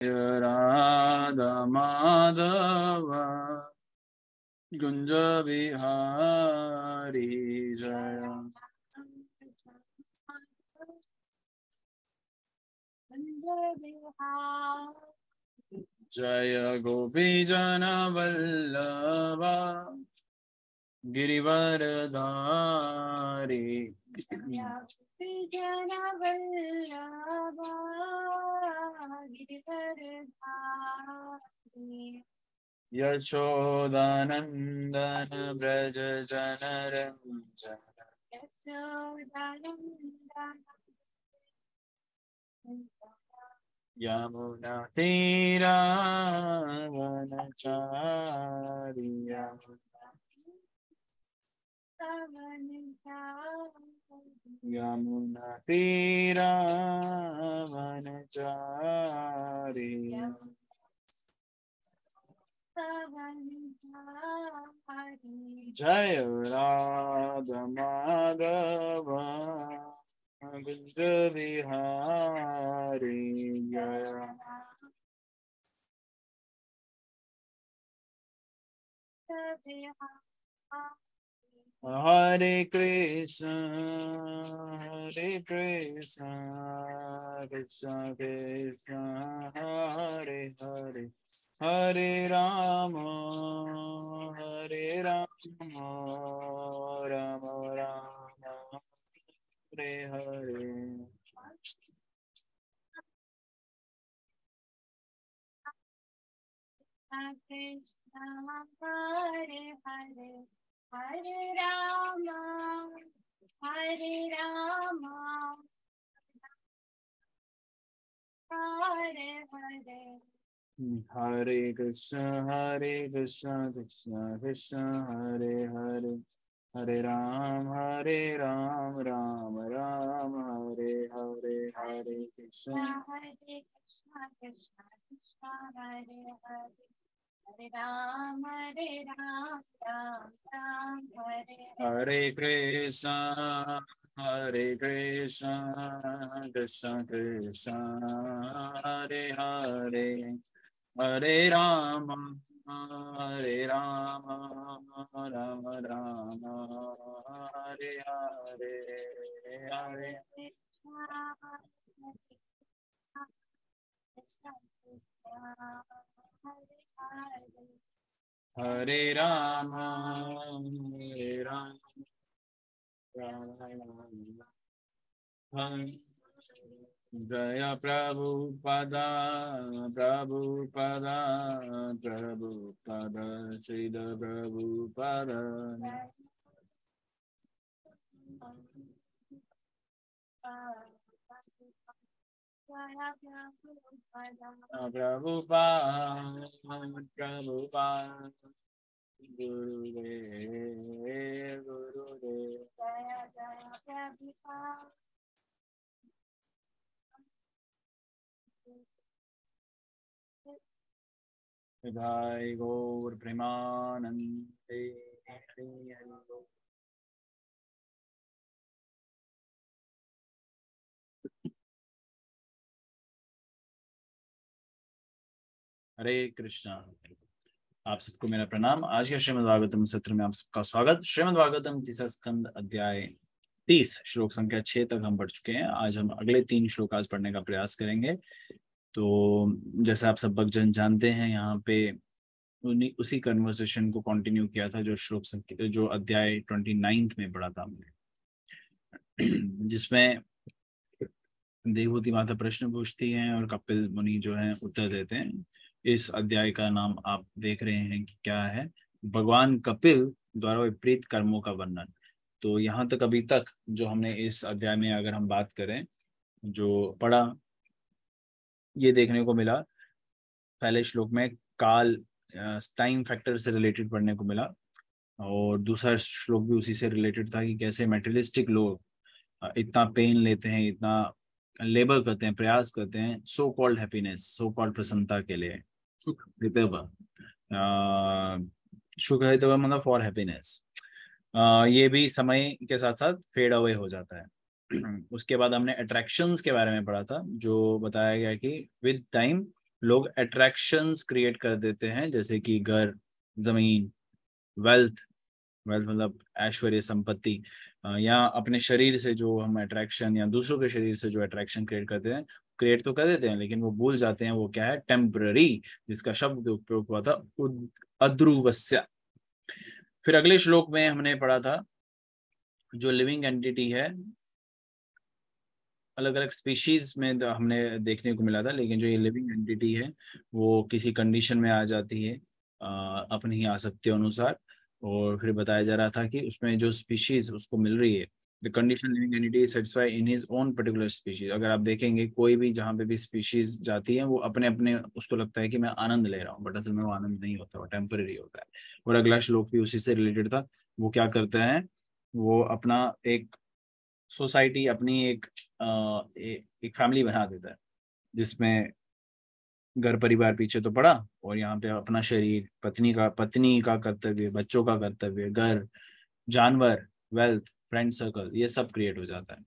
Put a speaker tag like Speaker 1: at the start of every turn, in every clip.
Speaker 1: राधा माधव कुंज बिहारी जय। जय गोपी जन वल्लभा गिरिवरधारी। यशोदानंदन ब्रज जन रंजन। यमुना तीरा वनचारी। यमुना तीरा वनचारी। जय राधा माधव कुंज बिहारी जय। हरे कृष्ण कृष्ण कृष्ण हरे हरे हरे राम राम राम हरे हरे।
Speaker 2: कृष्ण हरे हरे हरे राम हरे हरे।
Speaker 1: हरे कृष्ण कृष्ण कृष्ण हरे हरे हरे राम राम राम हरे हरे हरे कृष्ण
Speaker 2: हरे कृष्ण कृष्ण कृष्ण हरे हरे हरे राम राम राम हरे
Speaker 1: हरे कृष्ण कृष्ण कृष्ण हरे हरे हरे राम राम राम हरे हरे हरे हरे राम राम जय प्रभुपदा प्रभुपदा प्रभुपद श्रील प्रभुपद प्रभुपाद प्रभुपाद गुरुदेव गुरुदेव। जय गौर प्रेमानंदे हरि हरि बोल। हरे कृष्णा। आप सबको मेरा प्रणाम। आज के श्रीमद् भागवतम सत्र में आप सबका स्वागत। श्रीमद् भागवतम तीसरा स्कंद अध्याय 30 श्लोक संख्या 6 तक हम पढ़ चुके हैं। आज हम अगले 3 श्लोक आज पढ़ने का प्रयास करेंगे। तो जैसे आप सब भक्तजन जानते हैं, यहाँ पे उसी कन्वर्सेशन को कंटिन्यू किया था जो श्लोक संख्या जो अध्याय 29 में पढ़ा था हमने, जिसमें देवहूति माता प्रश्न पूछती हैं और कपिल मुनि जो है उत्तर देते हैं। इस अध्याय का नाम आप देख रहे हैं कि क्या है, भगवान कपिल द्वारा विपरीत कर्मों का वर्णन। तो यहाँ तक अभी तक जो हमने इस अध्याय में अगर हम बात करें, जो पढ़ा, ये देखने को मिला पहले श्लोक में काल टाइम फैक्टर से रिलेटेड पढ़ने को मिला, और दूसरा श्लोक भी उसी से रिलेटेड था कि कैसे मेटेरियलिस्टिक लोग इतना पेन लेते हैं, इतना लेबर करते हैं, प्रयास करते हैं so called happiness, so called प्रसन्नता के लिए। सुख हितव मतलब फॉर हैप्पीनेस। ये भी समय के साथ साथ फेड अवे हो जाता है। उसके बाद हमने अट्रैक्शंस के बारे में पढ़ा था, जो बताया गया कि विद टाइम लोग अट्रैक्शंस क्रिएट कर देते हैं, जैसे कि घर, जमीन, वेल्थ मतलब ऐश्वर्य, संपत्ति, या अपने शरीर से जो हम अट्रैक्शन, या दूसरों के शरीर से जो अट्रैक्शन क्रिएट तो कर देते हैं, लेकिन वो भूल जाते हैं वो क्या है, टेम्पररी, जिसका शब्द उपयोग हुआ था अध्रुवस्य। फिर अगले श्लोक में हमने पढ़ा था जो लिविंग एंटिटी है, अलग अलग स्पीशीज में हमने देखने को मिला था, लेकिन जो ये लिविंग एंटिटी है वो किसी कंडीशन में आ जाती है अपनी ही आसक्ति अनुसार। और फिर बताया जा रहा था कि उसमें जो स्पीशीज उसको मिल रही है, the condition living entity is satisfied in his own particular species. अगर आप देखेंगे कोई भी जहाँ पे भी स्पीशीज जाती है वो अपने अपने उसको लगता है कि मैं आनंद ले रहा हूँ, बट असल में वो आनंद नहीं होता, वो टेम्पररी होता है। और अगला श्लोक भी उसी से रिलेटेड था। वो क्या करते हैं, वो अपना एक सोसाइटी, अपनी एक फैमिली बना देता है, जिसमें घर परिवार पीछे तो पड़ा, और यहाँ पे अपना शरीर, पत्नी का कर्तव्य, बच्चों का कर्तव्य, घर, जानवर, वेल्थ, फ्रेंड सर्कल, ये सब क्रिएट हो जाता है।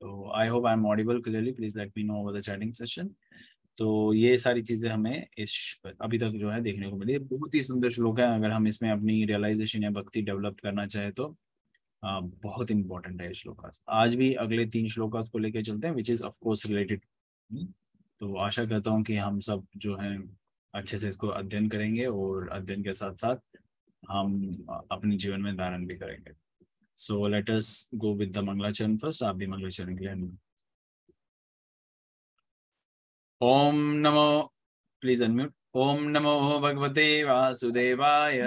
Speaker 1: तो I hope I am audible clearly, please let me know over the chatting session. तो ये सारी चीजें हमें इस अभी तक जो है देखने को मिली। बहुत ही सुंदर श्लोक है, अगर हम इसमें अपनी रियलाइजेशन या भक्ति डेवलप करना चाहे तो बहुत इंपॉर्टेंट है श्लोकास। आज भी अगले 3 श्लोकास को लेकर चलते हैं, which is of course related. तो आशा करता हूँ कि हम सब जो हैं अच्छे से इसको अध्ययन करेंगे, और अध्ययन के साथ साथ हम अपने जीवन में धारण भी करेंगे। So let us go with the मंगलाचरण फर्स्ट। आप भी मंगलाचरण के लिए ओम नमो, प्लीज अनम्यूट। ओम नमो भगवते वासुदेवाय।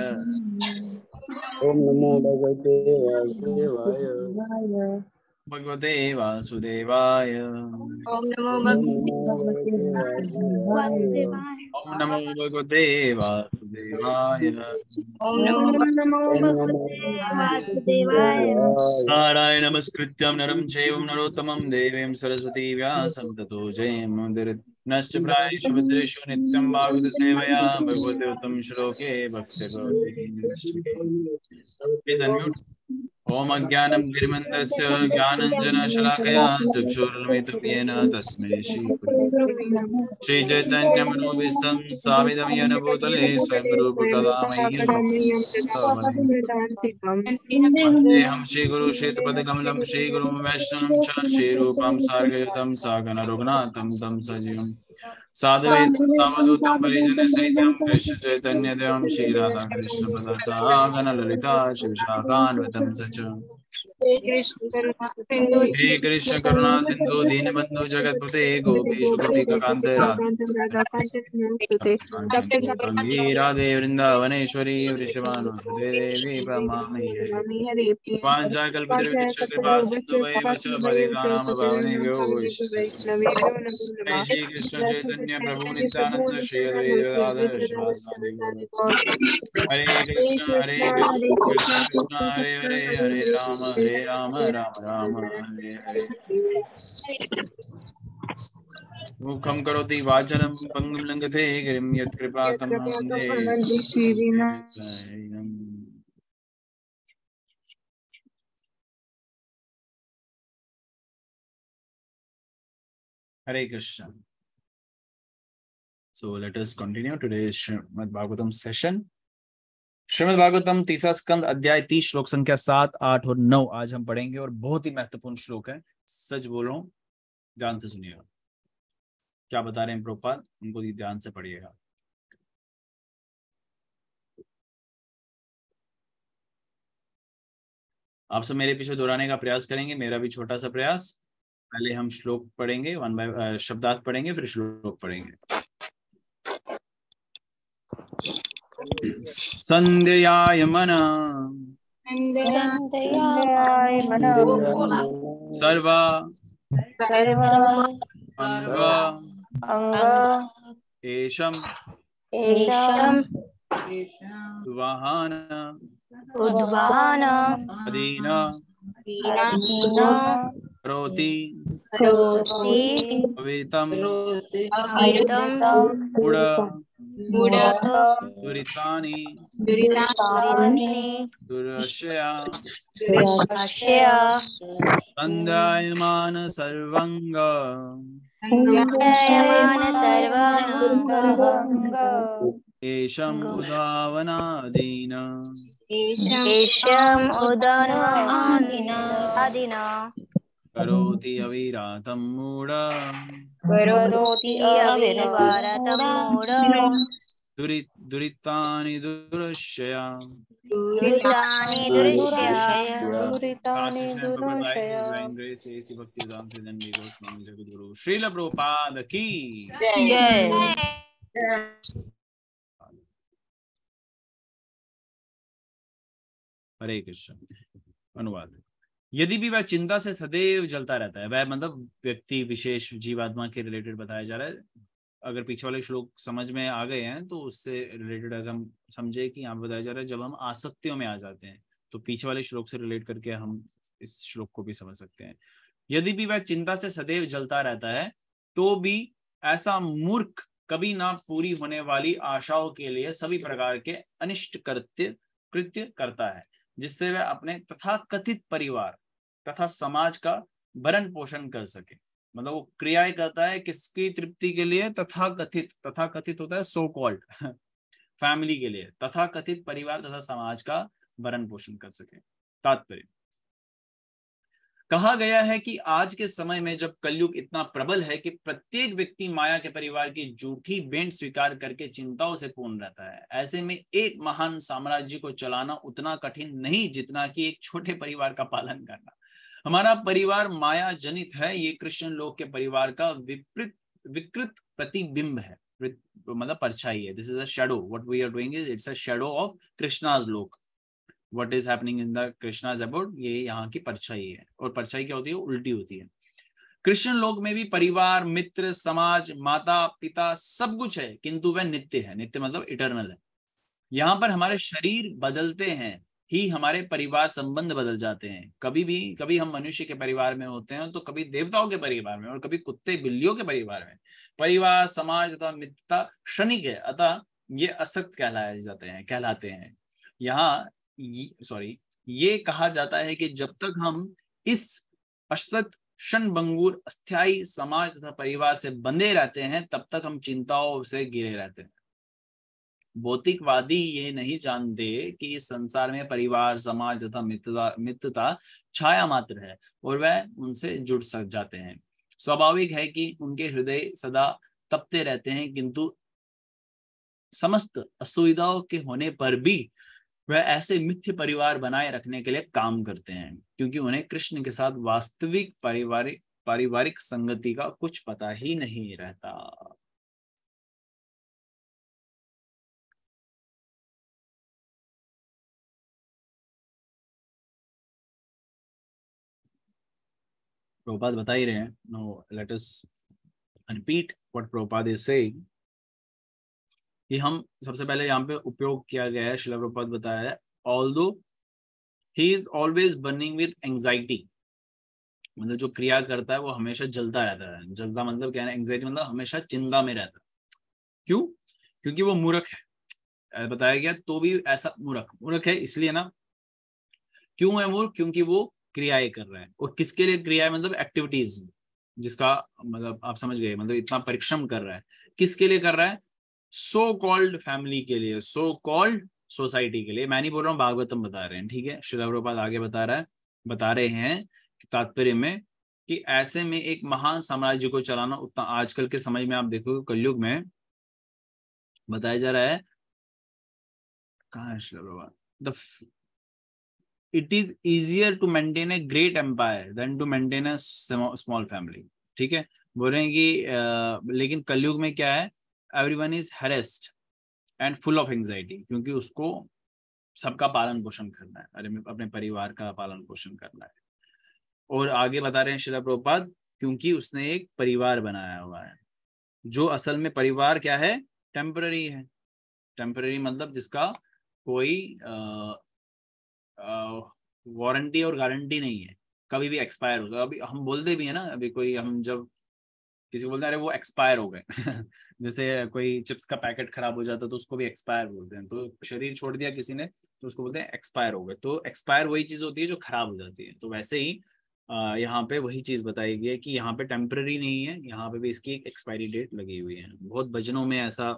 Speaker 3: ओम नमो भगवते वासुदेवाय।
Speaker 1: भगवते वासुदेवाय।
Speaker 2: ओम नमो
Speaker 3: भगवते वासुदेवाय।
Speaker 1: ओम नमो भगवते वासुदेवाय।
Speaker 2: ओम नमो वासुदेवाय।
Speaker 1: नारायण नमस्कृत्यं नरं चैव नरोत्तमं देवीं सरस्वती व्यासं ततो जयमुदीरयेत्। नश्च प्रायेषु भद्रेषु नित्यं भागवत सेवया भगवते उत्तम श्लोके भक्तिर्भवति। Please unmute. ओम अज्ञानं गिरिमन्दस्य ज्ञानञ्जनशलाकया चक्षुरुन्मिलितं येन तस्मै श्रीचैतन्यमनोभीष्टं स्थापितं येन भूतले स्वयं रूप कदा मह्यं वन्देऽहं श्रीगुरु श्रीयुतपदकमलं श्रीगुरुं वैष्णवं च श्रीरूपं सार्वभौमं सगण रघुनाथं तं सजीवं साधुवैतं सावधूतं परिजनसहितं कृष्ण चैतन्यदेवं श्रीराधाकृष्णपदासागण ललिता शिवशाखान्वितं च। हे कृष्ण करुणा सिंधु दीनबंधु जगतपते गोपीश गोपिकांत राधे वृंदावनेश्वरी वृषभानुसुते देवी प्रणमामि। वाञ्छाकल्पतरुभ्यश्च कृपा सिन्धुभ्येव च पतितानां पावनेभ्यो जय श्री कृष्ण चैतन्य प्रभु नित्यानंद श्री अद्वैत श्रीवासादि हरे कृष्ण कृष्ण कृष्ण हरे हरे हरे राम राम हरे हरे। मुखं करोति वाचालं पंगुं लंघते गिरिं यत्कृपातमहं वन्दे। हरे Krishna. So let us continue today's Srimad Bhagavatam session. Shrimad Bhagavatam तीसरा स्कंद अध्याय 30 श्लोक संख्या 7, 8 और 9 आज हम पढ़ेंगे, और बहुत ही महत्वपूर्ण श्लोक है। सच बोल रहा हूँ, ध्यान से सुनिएगा क्या बता रहे हैं प्रभुपाद, उनको ध्यान से पढ़िएगा। आप सब मेरे पीछे दोहराने का प्रयास करेंगे, मेरा भी छोटा सा प्रयास। पहले हम श्लोक पढ़ेंगे, वन बाय शब्दार्थ पढ़ेंगे, फिर श्लोक पढ़ेंगे। संध्याय मना सर्वा एषम उद्वाहन अधीन करोति अवितम मूढ़ दुरितानि दुरशया संध्यायमान सर्वंग
Speaker 2: जायमान सर्वांग
Speaker 1: एषम् उदावनादीन
Speaker 2: एषम् उदानादिना
Speaker 1: करोति अविरातं मूढ
Speaker 2: करोति अविवारतं मूढ
Speaker 1: दुरितानि दुरुष्यया।
Speaker 2: दुरितानि दुरिष्याय
Speaker 1: श्रील प्रभुपाद की
Speaker 2: जय।
Speaker 1: हरे कृष्ण। अनुवाद। यदि भी वह चिंता से सदैव जलता रहता है, वह मतलब व्यक्ति विशेष जीवात्मा के रिलेटेड बताया जा रहा है। अगर पीछे वाले श्लोक समझ में आ गए हैं तो उससे रिलेटेड अगर हम समझे कि यहाँ बताया जा रहा है जब हम आसक्तियों में आ जाते हैं, तो पीछे वाले श्लोक से रिलेट करके हम इस श्लोक को भी समझ सकते हैं। यदि भी वह चिंता से सदैव जलता रहता है तो भी ऐसा मूर्ख कभी ना पूरी होने वाली आशाओं के लिए सभी प्रकार के अनिष्ट कृत्य करता है, जिससे वह अपने तथाकथित परिवार तथा समाज का भरण पोषण कर सके। मतलब वो क्रियाएं करता है किसकी तृप्ति के लिए? तथाकथित होता है सो कॉल्ड फैमिली के लिए, तथाकथित परिवार तथा समाज का भरण पोषण कर सके। तात्पर्य, कहा गया है कि आज के समय में जब कलयुग इतना प्रबल है कि प्रत्येक व्यक्ति माया के परिवार की झूठी भेंट स्वीकार करके चिंताओं से पूर्ण रहता है, ऐसे में एक महान साम्राज्य को चलाना उतना कठिन नहीं जितना कि एक छोटे परिवार का पालन करना। हमारा परिवार माया जनित है, ये कृष्ण लोक के परिवार का विकृत प्रतिबिंब है, मतलब परछाई है। This is a shadow, what we are doing is it's a shadow of Krishna's lok. What is happening in the Krishna's abode, ये यहाँ की परछाई है। और परछाई क्या होती है? उल्टी होती है। कृष्ण लोक में भी परिवार, मित्र, समाज, माता पिता सब कुछ है, किंतु वह नित्य है। नित्य मतलब इटर्नल है। यहाँ पर हमारे शरीर बदलते हैं ही हमारे परिवार संबंध बदल जाते हैं। कभी हम मनुष्य के परिवार में होते हैं तो कभी देवताओं के परिवार में और कभी कुत्ते बिल्लियों के परिवार में। परिवार, समाज तथा मित्रता क्षणिक है, अतः ये असत कहलाते हैं। यहाँ ये कहा जाता है कि जब तक हम इस असत क्षणभंगुर अस्थायी समाज तथा परिवार से बंधे रहते हैं तब तक हम चिंताओं से घिरे रहते हैं। भौतिकवादी ये नहीं जानते कि इस संसार में परिवार, समाज तथा मित्रता छाया मात्र है और वह उनसे जुड़ सक जाते हैं। स्वाभाविक है कि उनके हृदय सदा तपते रहते हैं, किंतु समस्त असुविधाओं के होने पर भी वह ऐसे मिथ्य परिवार बनाए रखने के लिए काम करते हैं, क्योंकि उन्हें कृष्ण के साथ वास्तविक पारिवारिक संगति का कुछ पता ही नहीं रहता। प्रभुपाद बता ही रहे हैं। No let us repeat what Prabhupad is saying. कि हम सबसे पहले यहाँ पे उपयोग किया गया है, श्रील प्रभुपाद बता रहा है, although he is always burning with anxiety, मतलब जो क्रिया करता है वो हमेशा जलता रहता है। जलता मतलब क्या है? एंजाइटी मतलब हमेशा चिंता में रहता है। क्यों? क्योंकि वो मूर्ख है, बताया गया। तो भी ऐसा मूर्ख है इसलिए ना। क्यों है मूर्ख? क्योंकि वो क्रियाएं कर रहा है। और किसके लिए क्रियाएं? मतलब एक्टिविटीज, जिसका मतलब आप समझ गए, मतलब इतना परिश्रम कर रहा है। किसके लिए कर रहा है? सो कॉल्ड फैमिली के लिए, सो कॉल्ड सोसाइटी के लिए। मैं नहीं बोल रहा हूँ, भागवतम बता रहे हैं, ठीक है। श्रील प्रभुपाद आगे बता रहे हैं तात्पर्य में कि ऐसे में एक महान साम्राज्य को चलाना उतना, आजकल के समझ में आप देखो कलयुग में बताया जा रहा है, कहाँ है Srila Prabhupada, it is easier to maintain a great empire than to maintain a small family। ठीक है, बोल रहे हैं कि लेकिन कलयुग में क्या है? everyone is harassed and full of anxiety, क्योंकि उसको सबका पालन पोषण करना है, अपने परिवार का पालन पोषण करना है। और आगे बता रहे हैं श्रील प्रभुपाद, क्योंकि उसने एक परिवार बनाया हुआ है, जो असल में परिवार क्या है? टेम्पररी है। टेम्पररी मतलब जिसका कोई वारंटी और गारंटी नहीं है, कभी भी एक्सपायर होगा। अभी हम बोलते भी है ना, अभी कोई हम जब किसी को बोलते हैं अरे वो एक्सपायर हो गए जैसे कोई चिप्स का पैकेट खराब हो जाता है तो उसको भी एक्सपायर बोलते हैं। तो शरीर छोड़ दिया किसी ने तो उसको बोलते हैं एक्सपायर हो गए। तो एक्सपायर वही चीज होती है जो खराब हो जाती है। तो वैसे ही यहाँ पे वही चीज बताई गई है कि यहाँ पे टेम्पररी नहीं है, यहाँ पे भी इसकी एक एक्सपायरी डेट लगी हुई है। बहुत भजनों में ऐसा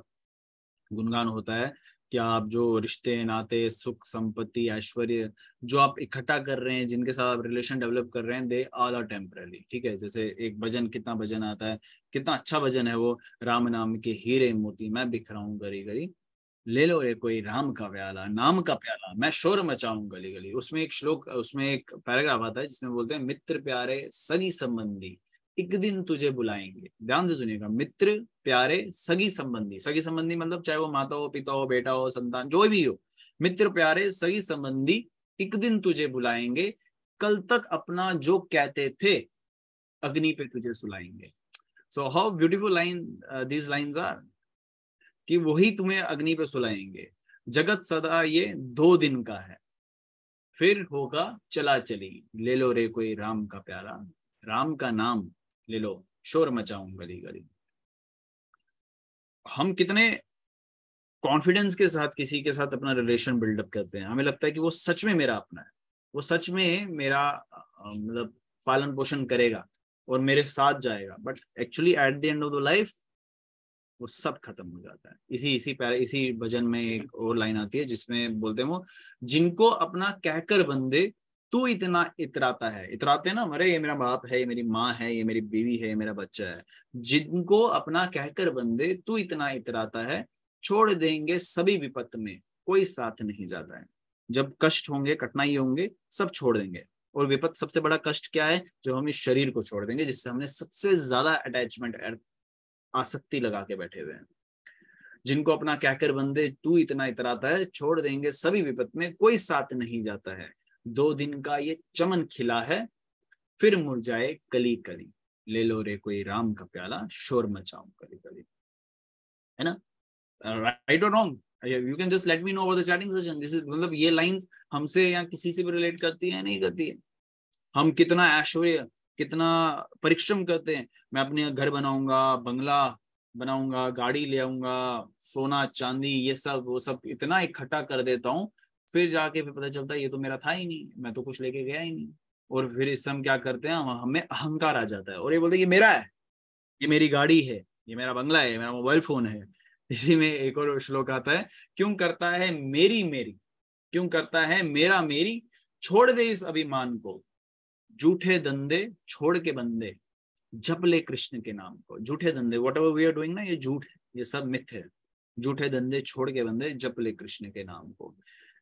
Speaker 1: गुणगान होता है कि आप जो रिश्ते नाते सुख संपत्ति ऐश्वर्य जो आप इकट्ठा कर रहे हैं, जिनके साथ आप रिलेशन डेवलप कर रहे हैं, दे ऑल आर टेम्पररी। ठीक है, जैसे एक भजन, कितना भजन आता है, कितना अच्छा भजन है वो, राम नाम के हीरे मोती मैं बिखराऊं गली गली, ले लो रे कोई राम का प्याला, नाम का प्याला मैं शोर मचाऊं गली गली। उसमें एक श्लोक, उसमें एक पैराग्राफ आता है जिसमें बोलते हैं, मित्र प्यारे सगी संबंधी एक दिन तुझे बुलाएंगे। ध्यान से सुनिएगा, मित्र प्यारे सगी संबंधी, सगी संबंधी मतलब चाहे वो माता हो, पिता हो, बेटा हो, संतान जो भी हो, मित्र प्यारे सगी संबंधी एक दिन तुझे बुलाएंगे, कल तक अपना जो कहते थे अग्नि पे तुझे सुलाएंगे। So how beautiful line these lines are, कि वही तुम्हें अग्नि पे सुलाएंगे। जगत सदा ये 2 दिन का है, फिर होगा चला चली, ले लो रे कोई राम का प्याला, राम का नाम ले लो, शोर मचाऊं गली गली। हम कितने कॉन्फिडेंस के साथ किसी के साथ अपना रिलेशन बिल्डअप करते हैं, हमें लगता है कि वो सच में मेरा अपना है, वो सच में मेरा मतलब पालन पोषण करेगा और मेरे साथ जाएगा, but actually eight the end of the life वो सब खत्म हो जाता है। इसी भजन में एक और लाइन आती है जिसमें बोलते हैं वो, जिनको अपना कहकर बंदे तू इतना इतराता है, इतराते हैं ना, अरे ये मेरा बाप है, ये मेरी माँ है, ये मेरी बीवी है, ये मेरा बच्चा है, जिनको अपना कहकर बंदे तू इतना इतराता है, छोड़ देंगे सभी विपत्त में कोई साथ नहीं जाता है। जब कष्ट होंगे, कठिनाई होंगे, सब छोड़ देंगे। और विपत्त सबसे बड़ा कष्ट क्या है, जब हम इस शरीर को छोड़ देंगे जिससे हमने सबसे ज्यादा अटैचमेंट, आसक्ति लगा के बैठे हुए हैं। जिनको अपना कहकर बंदे तू इतना इतराता है, छोड़ देंगे सभी विपत्त में कोई साथ नहीं जाता है, 2 दिन का ये चमन खिला है, फिर मुरझाए कली कली, ले लो रे कोई राम का प्याला, शोर मचाऊं कली कली। है ना, राइट और wrong? You can just let me know over the chatting session. This is, मतलब ये लाइंस हमसे या किसी से भी रिलेट करती है, नहीं करती है? हम कितना ऐश्वर्य, कितना परिश्रम करते हैं, मैं अपने घर बनाऊंगा, बंगला बनाऊंगा, गाड़ी ले आऊंगा, सोना चांदी ये सब वो सब इतना इकट्ठा कर देता हूँ, फिर जाके फिर पता चलता है ये तो मेरा था ही नहीं, मैं तो कुछ लेके गया ही नहीं। और फिर इस हम क्या करते हैं, हमें अहंकार आ जाता है और ये बोलते हैं ये मेरा है, ये मेरी गाड़ी है, ये मेरा बंगला है, मेरा मोबाइल फोन है। इसी में एक और श्लोक आता है, क्यों करता है मेरी मेरी, क्यों करता है मेरा मेरी, छोड़ दे इस अभिमान को, झूठे धंधे छोड़ के बंदे जप ले कृष्ण के नाम को। झूठे धंधे, whatever we are doing ना, ये झूठ है, ये सब मिथ है। झूठे धंधे छोड़ के बंदे जप ले कृष्ण के नाम को,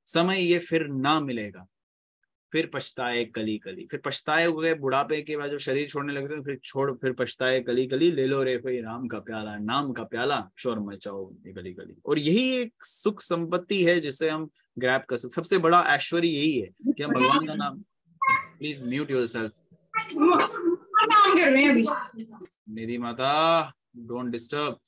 Speaker 1: समय ये फिर ना मिलेगा, फिर पछताए कली कली। फिर पछताए हो गए बुढ़ापे के बाद जब शरीर छोड़ने लगते हैं, फिर पछताए कली कली, ले लो रे कोई राम का प्याला, नाम का प्याला, शोर मचाओ गली गली। और यही एक सुख संपत्ति है जिसे हम ग्रैब कर सकते। सबसे बड़ा ऐश्वर्य यही है कि हम भगवान का नाम, प्लीज म्यूट योरसेल्फ,
Speaker 4: काम कर रहे हैं अभी।
Speaker 1: निधि माता डोंट डिस्टर्ब।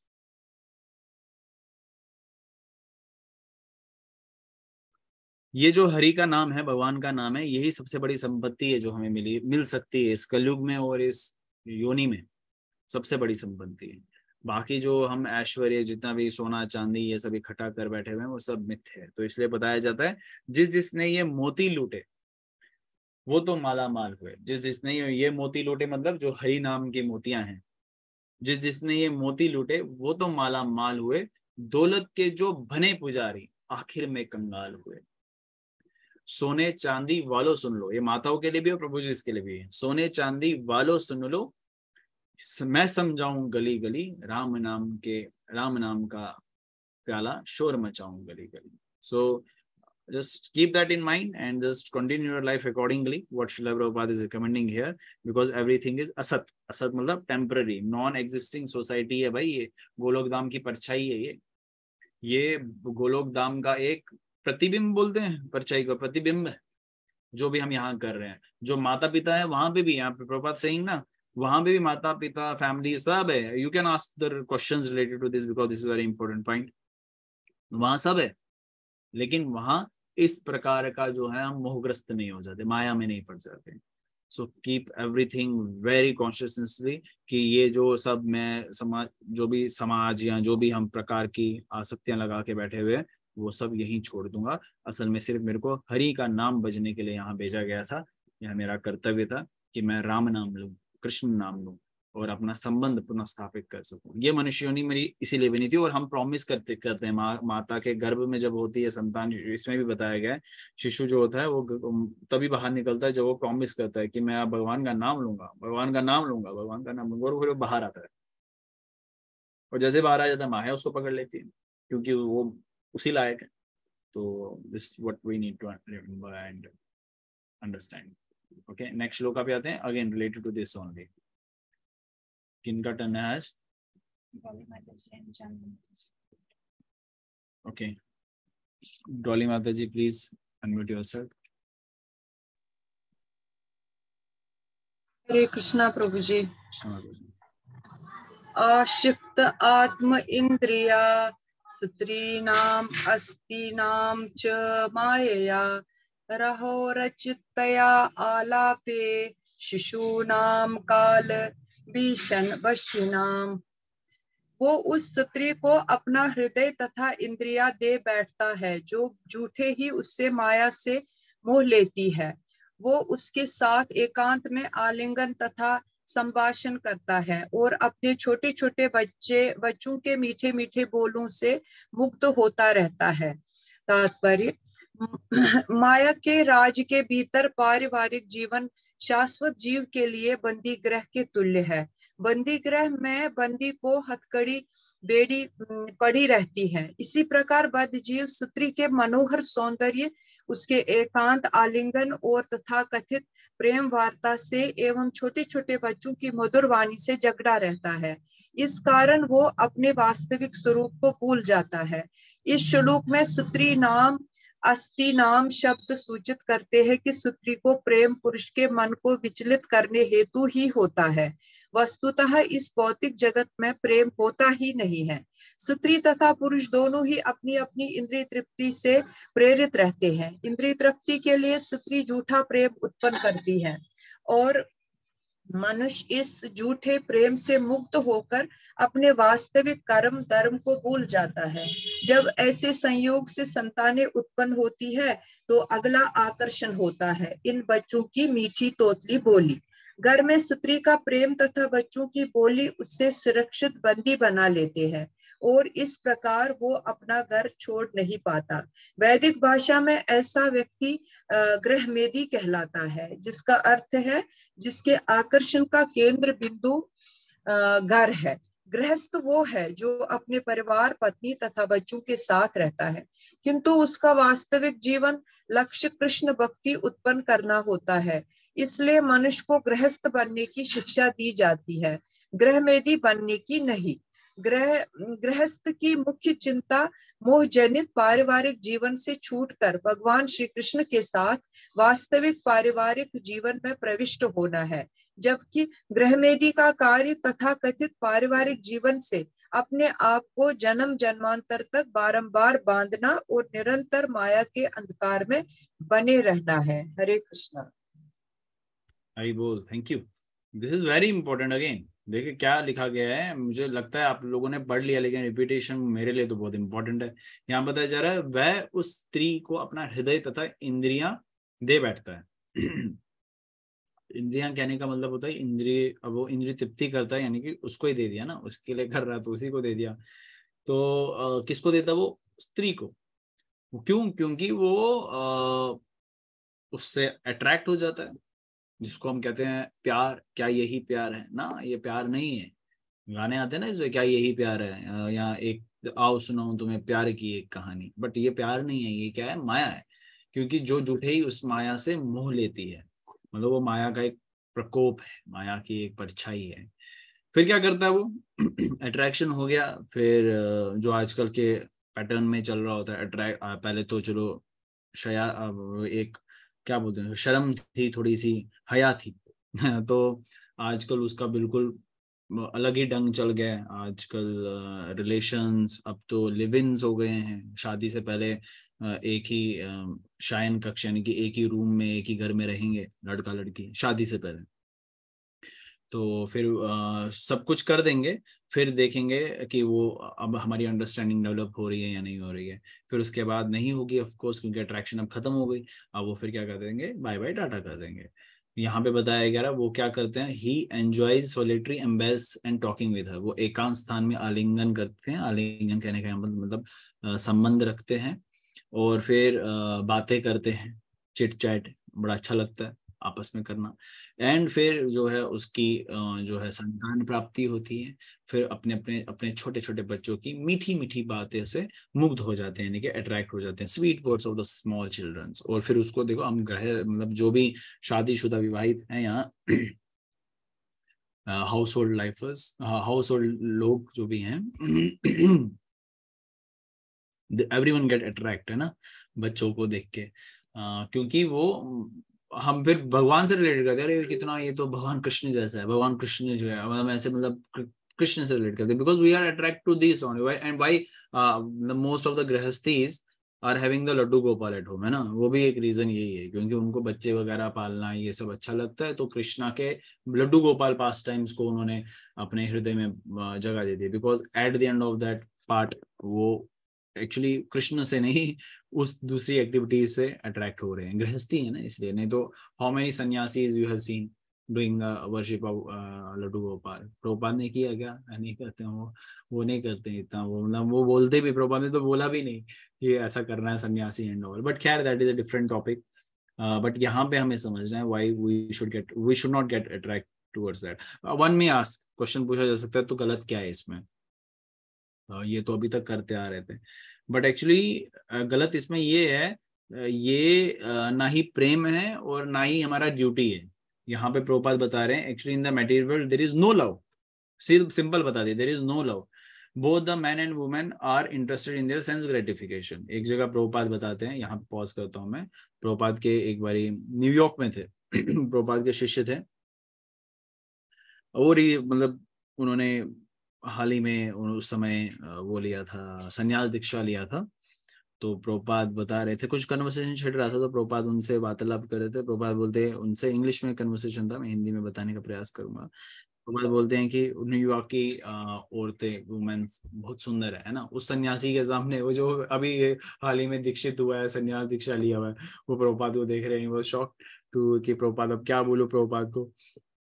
Speaker 1: ये जो हरि का नाम है, भगवान का नाम है, यही सबसे बड़ी संपत्ति है जो हमें मिल सकती है इस कलयुग में और इस योनि में, सबसे बड़ी संपत्ति है। बाकी जो हम ऐश्वर्य, जितना भी सोना चांदी ये सब इकट्ठा कर बैठे हुए हैं, वो सब मिथ्य है। तो इसलिए बताया जाता है, जिसने ये मोती लूटे वो तो माला माल हुए। जिसने ये मोती लूटे मतलब जो हरि नाम की मोतियां हैं, जिसने ये मोती लूटे वो तो माला माल हुए, दौलत के जो बने पुजारी आखिर में कंगाल हुए। सोने चांदी वालों सुन लो, ये माताओं के लिए भी और प्रभु जी इसके लिए भी है। सोने चांदी वालों सुन लो, मैं समझाऊं गली गली, राम नाम का प्याला, शोर मचाऊं गली गली। So just keep that in mind and just continue your life accordingly what Srila Prabhupada is recommending here, because everything is asat. असत मतलब टेम्पररी, नॉन एग्जिस्टिंग सोसाइटी है भाई। ये गोलोक धाम की परछाई है, ये गोलोक धाम का एक प्रतिबिंब बोलते हैं, परछाई का प्रतिबिंब है जो भी हम यहाँ कर रहे हैं। जो माता पिता है वहां पे भी, यहाँ पे प्रभुपाद सेइंग ना, वहां पे भी माता पिता फैमिली सब है। You can ask the questions related to this because this is very important point. वहां सब है, लेकिन वहां इस प्रकार का जो है हम मोहग्रस्त नहीं हो जाते, माया में नहीं पड़ जाते। So keep everything very consciously कि ये जो सब मैं समाज या जो भी हम प्रकार की आसक्तियां लगा के बैठे हुए हैं, वो सब यहीं छोड़ दूंगा। असल में सिर्फ मेरे को हरि का नाम बजने के लिए यहाँ भेजा गया था, यह मेरा कर्तव्य था। कि मैं राम नाम लूं, कृष्ण नाम लूं और अपना संबंध पुनः स्थापित कर सकूं। ये मनुष्य योनि मेरी इसीलिए बनी थी। और हम प्रॉमिस करते हैं माता के गर्भ में जब होती है संतान, इसमें भी बताया गया है, शिशु जो होता है वो तभी बाहर निकलता है जब वो प्रॉमिस करता है कि मैं अब भगवान का नाम लूंगा, भगवान का नाम लूंगा, भगवान का नाम लूंगा, और फिर वो बाहर आता है। और जैसे बाहर आ जाता है माया उसको पकड़ लेती है क्योंकि वो उसी लायक है। तो this what we need to remember and understand. Okay, next श्लोक पे आते हैं, again related to this only. किनका टर्न है आज? ओके, डॉली माता ji please unmute yourself.
Speaker 4: Hare Krishna Prabhu ji. आशिक्त आत्म इंद्रिया स्त्रीणाम अस्तीनाम च मायया रहोरचित्तया आलापे शिशूनाम काल भीषण वशिनाम। वो उस स्त्री को अपना हृदय तथा इंद्रिया दे बैठता है जो झूठे ही उससे माया से मोह लेती है। वो उसके साथ एकांत में आलिंगन तथा संभाषण करता है और अपने छोटे छोटे बच्चों के मीठे मीठे बोलों से मुक्त होता रहता है। तात्पर्य, माया के राज के भीतर पारिवारिक जीवन शाश्वत जीव के लिए बंदी गृह के तुल्य है। बंदी गृह में बंदी को हथकड़ी बेड़ी पड़ी रहती है। इसी प्रकार बद्ध जीव स्त्री के मनोहर सौंदर्य, उसके एकांत आलिंगन और तथा कथित प्रेम वार्ता से एवं छोटे छोटे बच्चों की मधुर वाणी से जकड़ा रहता है। इस कारण वो अपने वास्तविक स्वरूप को भूल जाता है। इस श्लोक में स्त्री नाम अस्ति नाम शब्द सूचित करते हैं कि स्त्री को प्रेम पुरुष के मन को विचलित करने हेतु ही होता है। वस्तुतः इस भौतिक जगत में प्रेम होता ही नहीं है। स्त्री तथा पुरुष दोनों ही अपनी अपनी इंद्रिय तृप्ति से प्रेरित रहते हैं। इंद्रिय तृप्ति के लिए स्त्री झूठा प्रेम उत्पन्न करती है और मनुष्य इस झूठे प्रेम से मुक्त होकर अपने वास्तविक कर्म धर्म को भूल जाता है। जब ऐसे संयोग से संतानें उत्पन्न होती है तो अगला आकर्षण होता है इन बच्चों की मीठी तोतली बोली। घर में स्त्री का प्रेम तथा बच्चों की बोली उससे सुरक्षित बंदी बना लेते हैं और इस प्रकार वो अपना घर छोड़ नहीं पाता। वैदिक भाषा में ऐसा व्यक्ति गृहमेदी कहलाता है, जिसका अर्थ है जिसके आकर्षण का केंद्र बिंदु घर है। गृहस्थ वो है जो अपने परिवार, पत्नी तथा बच्चों के साथ रहता है, किंतु उसका वास्तविक जीवन लक्ष्य कृष्ण भक्ति उत्पन्न करना होता है। इसलिए मनुष्य को गृहस्थ बनने की शिक्षा दी जाती है, गृहमेदी बनने की नहीं। गृहस्थ की मुख्य चिंता मोहजनित पारिवारिक जीवन से छूटकर भगवान श्री कृष्ण के साथ वास्तविक पारिवारिक जीवन में प्रविष्ट होना है, जबकि गृहमेदी का कार्य तथा कथित पारिवारिक जीवन से अपने आप को जन्म जन्मांतर तक बारंबार बांधना और निरंतर माया के अंधकार में बने रहना है। हरे कृष्णा।
Speaker 1: हरि बोल। Thank you. This is very important. Again देखिए क्या लिखा गया है, मुझे लगता है आप लोगों ने पढ़ लिया, लेकिन रिपीटेशन मेरे लिए तो बहुत इंपॉर्टेंट है। यहाँ बताया जा रहा है वह उस स्त्री को अपना हृदय तथा इंद्रियां दे बैठता है। इंद्रियां कहने का मतलब होता है इंद्रिय, अब वो इंद्रिय तृप्ति करता है, यानी कि उसको ही दे दिया ना, उसके लिए कर रहा तो उसी को दे दिया। तो किसको देता? वो स्त्री को। क्यों? क्योंकि वो उससे अट्रैक्ट हो जाता है, जिसको हम कहते हैं प्यार। क्या यही प्यार है? ना, ये प्यार नहीं है। गाने आते हैं ना इसमें, क्या यही प्यार है, या एक आओ सुनाऊं तुम्हें प्यार की एक कहानी। बट ये प्यार नहीं है, ये क्या है? माया है। क्योंकि जो झूठे ही उस माया से मोह लेती है, मतलब वो माया का एक प्रकोप है, माया की एक परछाई है। फिर क्या करता है वो? अट्रैक्शन हो गया। फिर जो आजकल के पैटर्न में चल रहा होता है, पहले तो चलो एक क्या बोलते हैं, शर्म थी, थोड़ी सी हया थी। तो आजकल उसका बिल्कुल अलग ही ढंग चल गया है। आजकल रिलेशंस अब तो लिव इन्स हो गए हैं। शादी से पहले एक ही शयन कक्ष, यानी कि एक ही रूम में एक ही घर में रहेंगे लड़का लड़की, शादी से पहले। तो फिर सब कुछ कर देंगे, फिर देखेंगे कि वो अब हमारी अंडरस्टैंडिंग डेवलप हो रही है या नहीं हो रही है। फिर उसके बाद नहीं होगी ऑफ कोर्स, क्योंकि अट्रैक्शन अब खत्म हो गई। अब वो फिर क्या कर देंगे? बाय बाय टाटा कर देंगे। यहाँ पे बताया गया वो क्या करते हैं, he enjoys solitary embrace and talking with her, वो एकांत स्थान में आलिंगन करते हैं, आलिंगन कहने का मतलब संबंध रखते हैं और फिर बातें करते हैं, चिट चैट, बड़ा अच्छा लगता है आपस में करना। एंड फिर जो है उसकी जो है संतान प्राप्ति होती है, फिर अपने अपने अपने छोटे छोटे बच्चों की मीठी मीठी बातें से मुग्ध हो जाते हैं, यानी कि अट्रैक्ट हो जाते हैं, sweet words of the small childrens. और फिर उसको देखो हम ग्रह मतलब जो भी शादीशुदा विवाहित हैं यहाँ house hold lifers, house hold लोग जो भी हैं एवरीवन गेट अट्रैक्ट, है ना, बच्चों को देख के, क्योंकि वो हम फिर भगवान से रिलेटेड करते हैं, अरे कितना ये तो भगवान कृष्ण जैसा है, भगवान कृष्ण जो है मतलब ऐसे मतलब कृष्ण से रिलेट करते हैं, because we are attract to this only. And why most of the गृहस्थीज are having the Laddu Gopal at home, है ना, वो भी एक रीजन यही है, क्योंकि उनको बच्चे वगैरह पालना ये सब अच्छा लगता है, तो कृष्णा के लड्डू गोपाल पास टाइम्स को उन्होंने अपने हृदय में जगह दे दी, because at the end of that part वो एक्चुअली कृष्ण से नहीं उस दूसरी एक्टिविटीज से अट्रैक्ट हो रहे हैं, गृहस्थी है ना इसलिए। नहीं तो how many sannyasis you have seen doing the worship of Laddu Gopal? Prabhupad ने किया क्या? नहीं करते वो नहीं करते इतना, वो मतलब वो बोलते भी, प्रभुपाद ने तो बोला भी नहीं कि ऐसा करना है सन्यासी एंड ऑल, बट खैर that is a different topic. But यहाँ पे हमें समझना है why we should not get attract towards that. One may ask question पूछा जा सकता है तो गलत क्या है इसमें? ये तो अभी तक करते आ रहे थे, बट एक्चुअली गलत इसमें ये है, ये ना ही प्रेम है और ना ही हमारा ड्यूटी है। यहाँ पे प्रभुपाद बता रहे हैं actually in the material world there is no love, simple बता दिए, there is no love, both the man and women are interested in their sense gratification. एक जगह प्रभुपाद बताते हैं, यहाँ पे पॉज करता हूँ मैं, प्रभुपाद के एक बारी न्यूयॉर्क में थे प्रभुपाद के शिष्य थे और ये मतलब उन्होंने हाल ही में उस समय वो लिया था, संन्यास दीक्षा लिया था। तो प्रभुपाद बता रहे थे, कुछ कन्वर्सेशन छिड़ रहा था, तो प्रभुपाद उनसे वार्तालाप कर रहे थे। प्रभुपाद बोलते हैं उनसे, इंग्लिश में कन्वर्सेशन था, मैं हिंदी में बताने का प्रयास करूंगा। प्रभुपाद बोलते हैं कि न्यूयॉर्क की औरतें, वुमेन्स बहुत सुंदर है ना, उस सन्यासी के सामने, वो जो अभी हाल ही में दीक्षित हुआ है, संन्यास दीक्षा लिया हुआ है, वो प्रभुपाद को देख रहे हैं, वो शॉक टू कि प्रभुपाद अब क्या बोलूं प्रभुपाद को।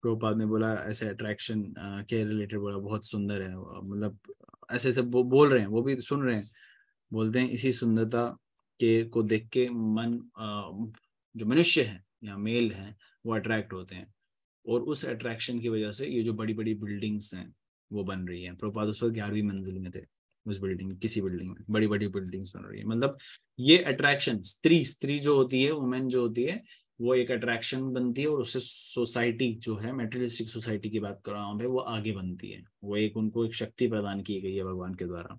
Speaker 1: प्रभुपाद ने बोला ऐसे अट्रैक्शन के रिलेटेड बोला, बहुत सुंदर है, मतलब ऐसे ऐसे बोल रहे हैं, वो भी सुन रहे हैं। बोलते हैं इसी सुंदरता के को देख के मन जो मनुष्य है या मेल है वो अट्रैक्ट होते हैं, और उस अट्रैक्शन की वजह से ये जो बड़ी बड़ी बिल्डिंग्स हैं वो बन रही हैं। प्रभुपाद उस वक्त 11वीं मंजिल में थे, उस बिल्डिंग, किसी बिल्डिंग में बड़ी बड़ी बिल्डिंग्स बन रही है। मतलब ये अट्रैक्शन, स्त्री जो होती है, वुमेन जो होती है, वो एक अट्रैक्शन बनती है, और उससे सोसाइटी जो है, मेटेरियलिस्टिक सोसाइटी की बात कर रहा हूँ, वो आगे बनती है, वो एक उनको एक शक्ति प्रदान की गई है भगवान के द्वारा।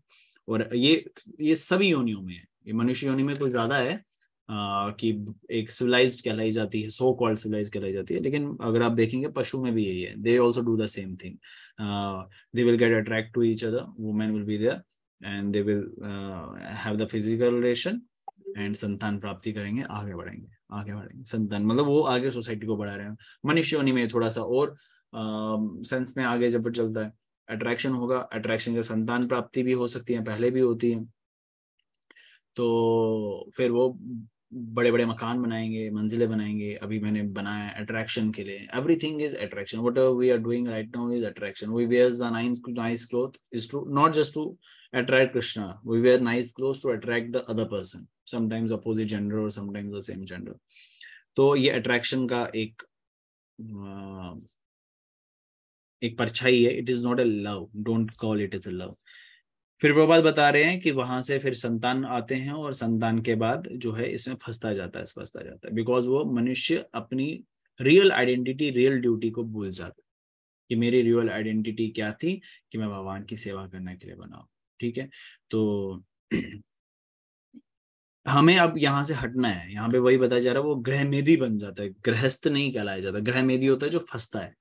Speaker 1: और ये सभी योनियों में है, ये मनुष्य योनि में कोई ज्यादा है कि एक सिविलाइज्ड कहलाई जाती है, सो कॉल्ड सिविलाइज्ड कहलाई जाती है, लेकिन अगर आप देखेंगे पशु में भी यही है, they also do the same thing, they will get attract to each other, women will be there and they will have the physical relation and संतान प्राप्ति करेंगे, आगे बढ़ेंगे, आगे बढ़ेंगे, संतान मतलब वो आगे सोसाइटी को बढ़ा रहे हैं। मनुष्य योनि में थोड़ा सा और सेंस में आगे जब चलता है, अट्रैक्शन होगा, अट्रैक्शन के संतान प्राप्ति भी हो सकती है, पहले भी होती है, तो फिर वो बड़े बड़े मकान बनाएंगे, मंजिलें बनाएंगे, अभी मैंने बनाया अट्रैक्शन के लिए, everything is attraction, whatever we are doing right now is attraction. We wears the nice cloth is to not just to attract Krishna, we wear nice clothes to attract the other person, sometimes opposite gender or sometimes the same gender। तो ये attraction का एक परछाई है, it is not a love, don't call it as a love. फिर प्रभुपाद बता रहे हैं कि वहां से फिर संतान आते हैं, और संतान के बाद जो है इसमें फंसता जाता है, बिकॉज वो मनुष्य अपनी रियल आइडेंटिटी, रियल ड्यूटी को भूल जाता है, कि मेरी रियल आइडेंटिटी क्या थी, कि मैं भगवान की सेवा करने के लिए बना हूं। ठीक है, तो हमें अब यहाँ से हटना है। यहाँ पे वही बताया जा रहा है, वो गृहमेधी बन जाता है, गृहस्थ नहीं कहलाया जाता। गृहमेधी होता है जो फंसता है,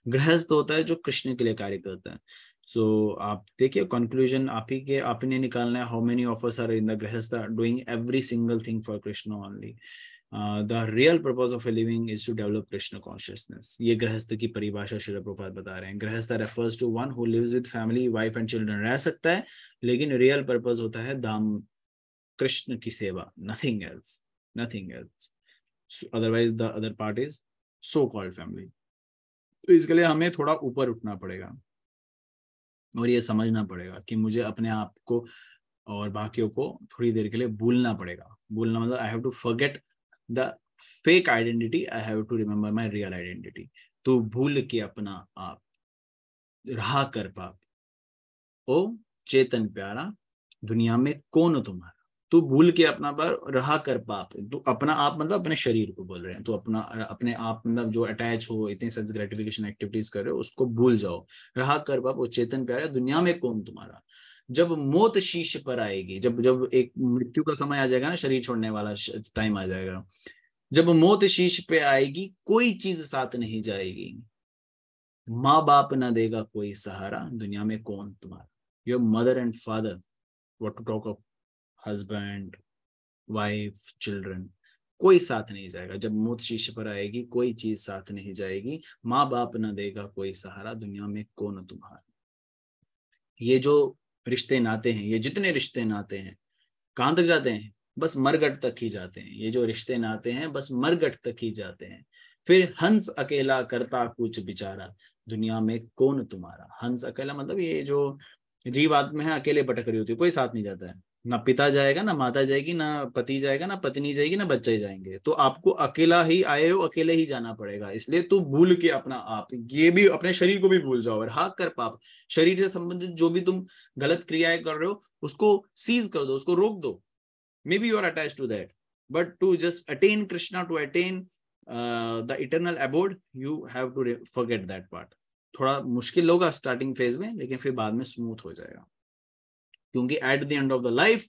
Speaker 1: गृहस्थ होता है जो कृष्ण के लिए कार्य करता है। सो आप देखिए कंक्लूजन आप ही ने निकालना है, how many of us are in the गृहस्थ doing every single thing for Krishna only. The real purpose of living is to develop Krishna consciousness. ये गृहस्थ की परिभाषा श्रील प्रभुपाद बता रहे हैं। Grihastha refers to one who lives with family, wife and children, रह सकता है, लेकिन रियल पर्पस होता है धाम कृष्ण की सेवा, nothing else, nothing else. Otherwise the other part is so called family. तो इसके लिए हमें थोड़ा ऊपर उठना पड़ेगा और ये समझना पड़ेगा कि मुझे अपने आप को और बाकियों को थोड़ी देर के लिए भूलना पड़ेगा। भूलना मतलब I have to forget the fake identity, I have to remember my real identity. तो भूल के अपना आप रहा कर पाप, ओ चेतन प्यारा दुनिया में कौन तुम्हारा। तू भूल के अपना पर रहा कर पाप। तो अपना आप मतलब अपने शरीर को बोल रहे हैं। तो अपना अपने आप मतलब जो अटैच हो, इतनी सेंस ग्रेटिफिकेशन एक्टिविटीज कर रहे हो, उसको भूल जाओ। रहा कर पाप वो चेतन प्यारा दुनिया में कौन तुम्हारा। जब मौत शीश पर आएगी, जब जब एक मृत्यु का समय आ जाएगा ना, शरीर छोड़ने वाला टाइम आ जाएगा, जब मौत शीश पे आएगी कोई चीज साथ नहीं जाएगी, माँ बाप ना देगा कोई सहारा दुनिया में कौन तुम्हारा। Your mother and father, what to talk of husband wife children, कोई साथ नहीं जाएगा। जब मौत शीशे पर आएगी कोई चीज साथ नहीं जाएगी, माँ बाप न देगा कोई सहारा दुनिया में कौन तुम्हारा। ये जो रिश्ते नाते हैं, ये जितने रिश्ते नाते हैं कहाँ तक जाते हैं? बस मरगट तक ही जाते हैं। ये जो रिश्ते नाते हैं बस मरगट तक ही जाते हैं। फिर हंस अकेला करता कुछ बेचारा दुनिया में कौन तुम्हारा। हंस अकेला मतलब ये जो जीव आत्मा है अकेले भटक रही होती है, कोई साथ नहीं जाता है। ना पिता जाएगा, ना माता जाएगी, ना पति जाएगा, ना पत्नी जाएगी, ना बच्चे जाएंगे। तो आपको अकेला ही आए हो, अकेले ही जाना पड़ेगा। इसलिए तू भूल के अपना आप, ये भी अपने शरीर को भी भूल जाओ और हाँ कर पाप। शरीर से संबंधित जो भी तुम गलत क्रियाएं कर रहे हो उसको सीज कर दो, उसको रोक दो। Maybe you are attached to that, but to just attain Krishna, to attain the eternal abode, you have to forget that part. थोड़ा मुश्किल होगा स्टार्टिंग फेज में, लेकिन फिर बाद में स्मूथ हो जाएगा। क्योंकि eight the end of the life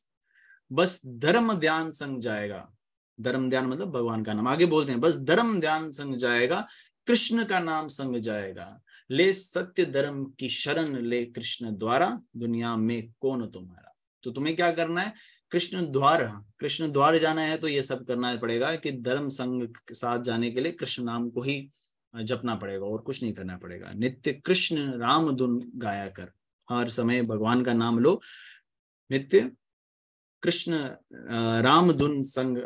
Speaker 1: बस धर्म ध्यान संग जाएगा। धर्म ध्यान मतलब भगवान का नाम, आगे बोलते हैं बस धर्म ध्यान संग जाएगा, कृष्ण का नाम संग जाएगा। ले सत्य धर्म की शरण ले कृष्ण द्वारा दुनिया में कौन तुम्हारा। तो तुम्हें क्या करना है? कृष्ण द्वार जाना है। तो ये सब करना पड़ेगा कि धर्म संग के साथ जाने के लिए कृष्ण नाम को ही जपना पड़ेगा और कुछ नहीं करना पड़ेगा। नित्य कृष्ण राम धुन गाया कर, हर समय भगवान का नाम लो। नित्य कृष्ण राम धुन संग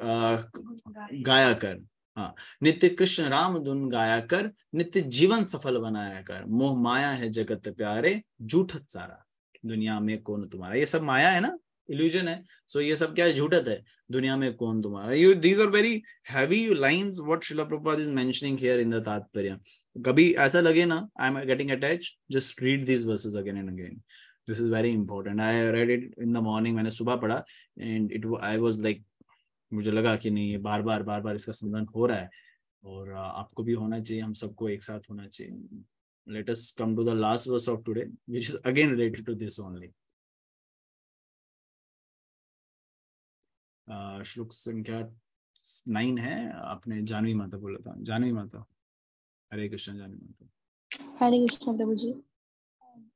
Speaker 1: गाया कर। हाँ, नित्य कृष्ण राम धुन गाया कर, नित्य जीवन सफल बनाया कर। मोह माया है जगत प्यारे, झूठत सारा दुनिया में कौन तुम्हारा। ये सब माया है ना, इल्यूजन है। सो ये सब क्या है? झूठत है। दुनिया में कौन तुम्हारा। You these are very heavy lines what Srila Prabhupad is mentioning here in the tatparya. कभी ऐसा लगे ना I am getting attached, just read these verses again and again. This is very important. I read it in the morning, मैंने सुबह पढ़ा and it I was like, मुझे लगा कि नहीं ये बार बार इसका संदर्भ हो रहा है और आपको भी होना चाहिए, हम सबको एक साथ होना चाहिए। Let us come to the last verse of today, which is again related to this only. श्लोक संख्या 9 है। आपने जानवी माता बोला था। जानवी माता, हरे कृष्ण। जानवी माता,
Speaker 5: हरे कृष्ण प्रभु जी।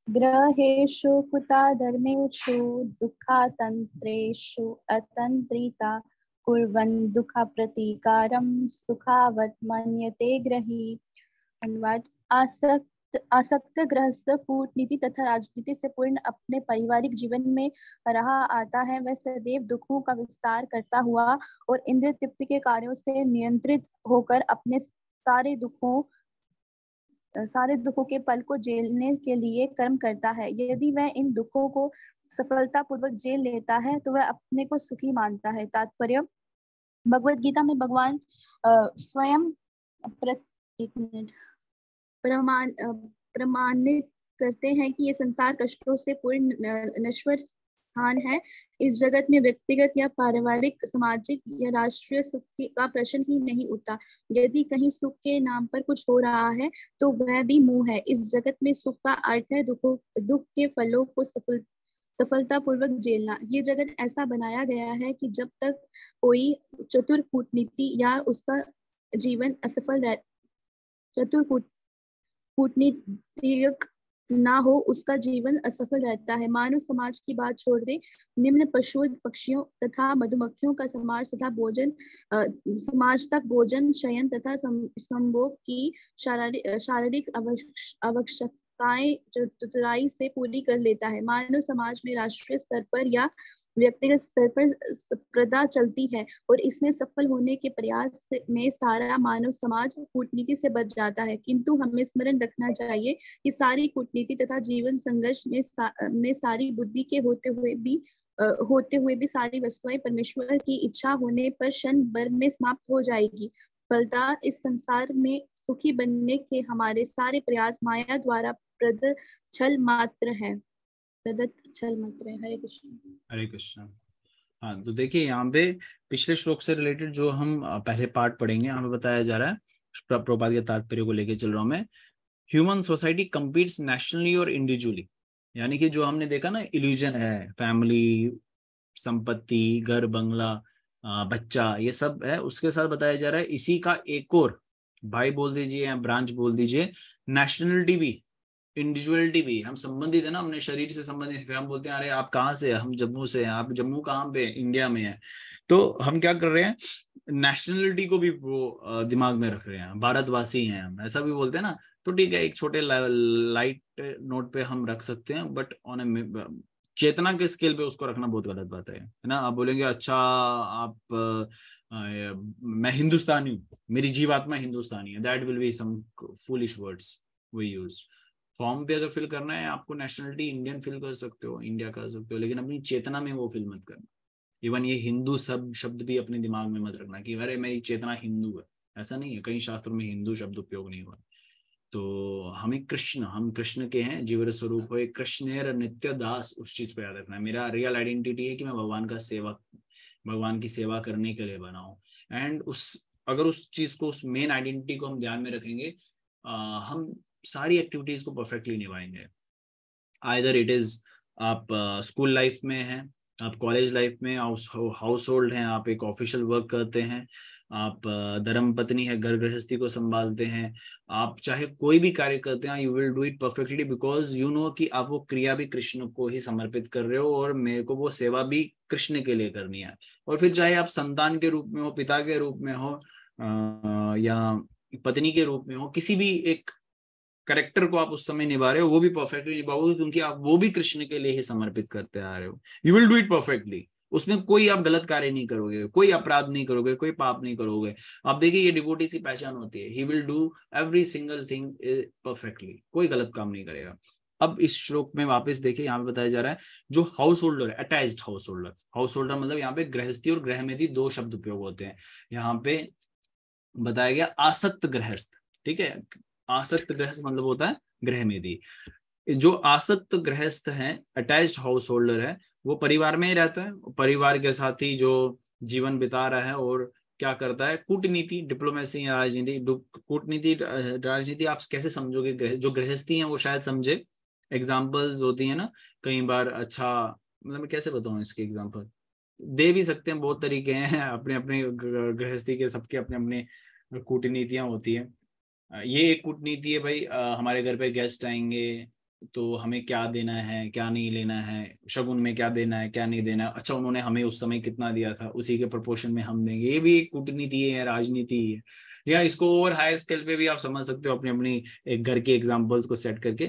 Speaker 5: ग्रहेषु कुता धर्मेषु दुःखातन्त्रेषु अतन्त्रिता कुर्वन् दुःख प्रतिकारं सुखावत् मन्यते ग्रही। अनुवाद। आसक्त गृहस्थ कूटनीति तथा राजनीति से पूर्ण अपने पारिवारिक जीवन में रहा आता है। वह सदैव दुखों का विस्तार करता हुआ और इंद्रिय तृप्ति के कार्यों से नियंत्रित होकर अपने सारे दुखों के पल को झेलने के लिए कर्म करता है। यदि वह इन दुखों को सफलतापूर्वक झेल लेता है तो वह अपने को सुखी मानता है। तात्पर्य। भगवद गीता में भगवान स्वयं प्रमाणित करते हैं कि ये संसार कष्टों से पूर्ण नश्वर स्थान है। इस जगत में व्यक्तिगत या पारिवारिक, सामाजिक या राष्ट्रीय सुख का प्रश्न ही नहीं उठता। यदि कहीं सुख के नाम पर कुछ हो रहा है तो वह भी मोह है। इस जगत में सुख का अर्थ है दुख के फलों को सफलतापूर्वक झेलना। ये जगत ऐसा बनाया गया है कि जब तक कोई चतुर कूटनीति या उसका जीवन असफल कूटनीतिक ना हो, उसका जीवन असफल रहता है। मानव समाज की बात छोड़ दे, निम्न पशुओं, पक्षियों तथा मधुमक्खियों का समाज तक भोजन, शयन तथा संभोग की शारीरिक आवश्यकता आवश्यकताएं चतुराई से पूरी कर लेता है। मानव समाज में राष्ट्रीय स्तर पर या व्यक्तिगत स्तर पर स्पर्धा चलती है और इसमें सफल होने के प्रयास में सारा मानव समाज कूटनीति से बच जाता है। किंतु हमें स्मरण रखना चाहिए कि सारी कूटनीति तथा जीवन संघर्ष में सारी बुद्धि के होते हुए भी सारी वस्तुएं परमेश्वर की इच्छा होने पर क्षण भर में समाप्त हो जाएगी। फलतः इस संसार में सुखी बनने के हमारे सारे प्रयास माया द्वारा प्रदत्त छल मात्र है। हरे कृष्ण।
Speaker 1: हरे कृष्ण। हाँ, तो देखिए यहाँ पे पिछले श्लोक से रिलेटेड जो हम पहले पार्ट पढ़ेंगे, हमें बताया जा रहा है, प्रभुपाद के तात्पर्य को लेके चल रहा हूँ मैं। ह्यूमन सोसाइटी कम्पीट्स नेशनली और इंडिविजुअली, यानी कि जो हमने देखा ना इल्यूजन है, फैमिली, संपत्ति, घर, बंगला, बच्चा, ये सब है, उसके साथ बताया जा रहा है इसी का एक और भाई बोल दीजिए या ब्रांच बोल दीजिए, नेशनलिटी भी, इंडिविजुअलिटी भी। हम संबंधित है ना, अपने शरीर से संबंधित। फिर हम बोलते हैं अरे आप कहाँ से हैं? हम जम्मू से हैं। आप जम्मू कहाँ पे? इंडिया में है। तो हम क्या कर रहे हैं, नेशनलिटी को भी वो दिमाग में रख रहे हैं, भारतवासी हैं हम, ऐसा भी बोलते हैं ना। तो ठीक है, एक छोटे लाइट नोट पे हम रख सकते हैं, बट ऑन चेतना के स्केल पे उसको रखना बहुत गलत बात है ना। आप बोलेंगे अच्छा आप मैं हिंदुस्तानी हूँ, मेरी जीवात्मा हिंदुस्तानी है, that will be some foolish words we use. Form पे अगर फिल करना है आपको, नेशनलिटी इंडियन फिल कर सकते हो, इंडिया कर सकते हो, लेकिन अपनी चेतना में वो फिल मत करना। इवन ये हिंदू शब्द भी अपने दिमाग में मत रखना कि अरे मेरी चेतना हिंदू है, ऐसा नहीं है। कई शास्त्रों में हिंदू शब्द उपयोग नहीं हुआ। तो हम कृष्ण के हैं, जीवन स्वरूप है, कृष्णेर नित्य दास, उस चीज को याद रखना है। मेरा रियल आइडेंटिटी है कि मैं भगवान की सेवा करने के लिए बना हूँ। एंड अगर उस चीज को, उस मेन आइडेंटिटी को हम ध्यान में रखेंगे, हम सारी एक्टिविटीज को परफेक्टली निभाएंगे। आइदर इट इज आप स्कूल लाइफ में हैं, आप कॉलेज लाइफ में, हाउस होल्ड हैं, आप एक ऑफिशियल वर्क करते हैं, आप धर्म पत्नी है, घर गृहस्थी को संभालते हैं, आप चाहे कोई भी कार्य करते हैं, you will do it perfectly because you know कि आप वो क्रिया भी कृष्ण को ही समर्पित कर रहे हो और मेरे को वो सेवा भी कृष्ण के लिए करनी है। और फिर चाहे आप संतान के रूप में हो, पिता के रूप में हो, या पत्नी के रूप में हो, किसी भी एक करेक्टर को आप उस समय निभा रहे हो, वो भी परफेक्टली निभाओगे क्योंकि आप वो भी कृष्ण के लिए ही समर्पित करते आ रहे हो। You will do it perfectly. उसमें कोई आप गलत कार्य नहीं करोगे, कोई अपराध नहीं करोगे, कोई पाप नहीं करोगे। आप देखिए ये डिवोटीज की पहचान होती है, he will do every single thing perfectly, कोई गलत काम नहीं करेगा। अब इस श्लोक में वापस देखिए, यहाँ पे बताया जा रहा है जो हाउस होल्डर है, अटैच्ड हाउस होल्डर मतलब यहाँ पे गृहस्थी और गृहमेधी दो शब्द उपयोग होते हैं। यहाँ पे बताया गया आसक्त गृहस्थ, ठीक है। आसक्त गृहस्थ मतलब होता है गृहमेधी। जो आसक्त गृहस्थ है, अटैच्ड हाउस होल्डर है, वो परिवार में ही रहता है, परिवार के साथ ही जो जीवन बिता रहा है और क्या करता है, कूटनीति, डिप्लोमेसी या राजनीति। कूटनीति राजनीति आप कैसे समझोगे? जो गृहस्थी है वो शायद समझे। एग्जाम्पल्स होती है ना कई बार। अच्छा मतलब मैं कैसे बताऊं इसके एग्जाम्पल, दे भी सकते हैं, बहुत तरीके हैं अपने अपने गृहस्थी के, सबके अपने अपने कूटनीतियां होती है। ये एक कूटनीति है भाई, हमारे घर पे गेस्ट आएंगे तो हमें क्या देना है, क्या नहीं लेना है, शगुन में क्या देना है, क्या नहीं देना है। अच्छा उन्होंने हमें उस समय कितना दिया था, उसी के प्रोपोर्शन में हम देंगे। ये भी एक कूटनीति है, राजनीति है। या इसको और हायर स्केल पे भी आप समझ सकते हो, अपनी अपनी एक घर के एग्जाम्पल्स को सेट करके।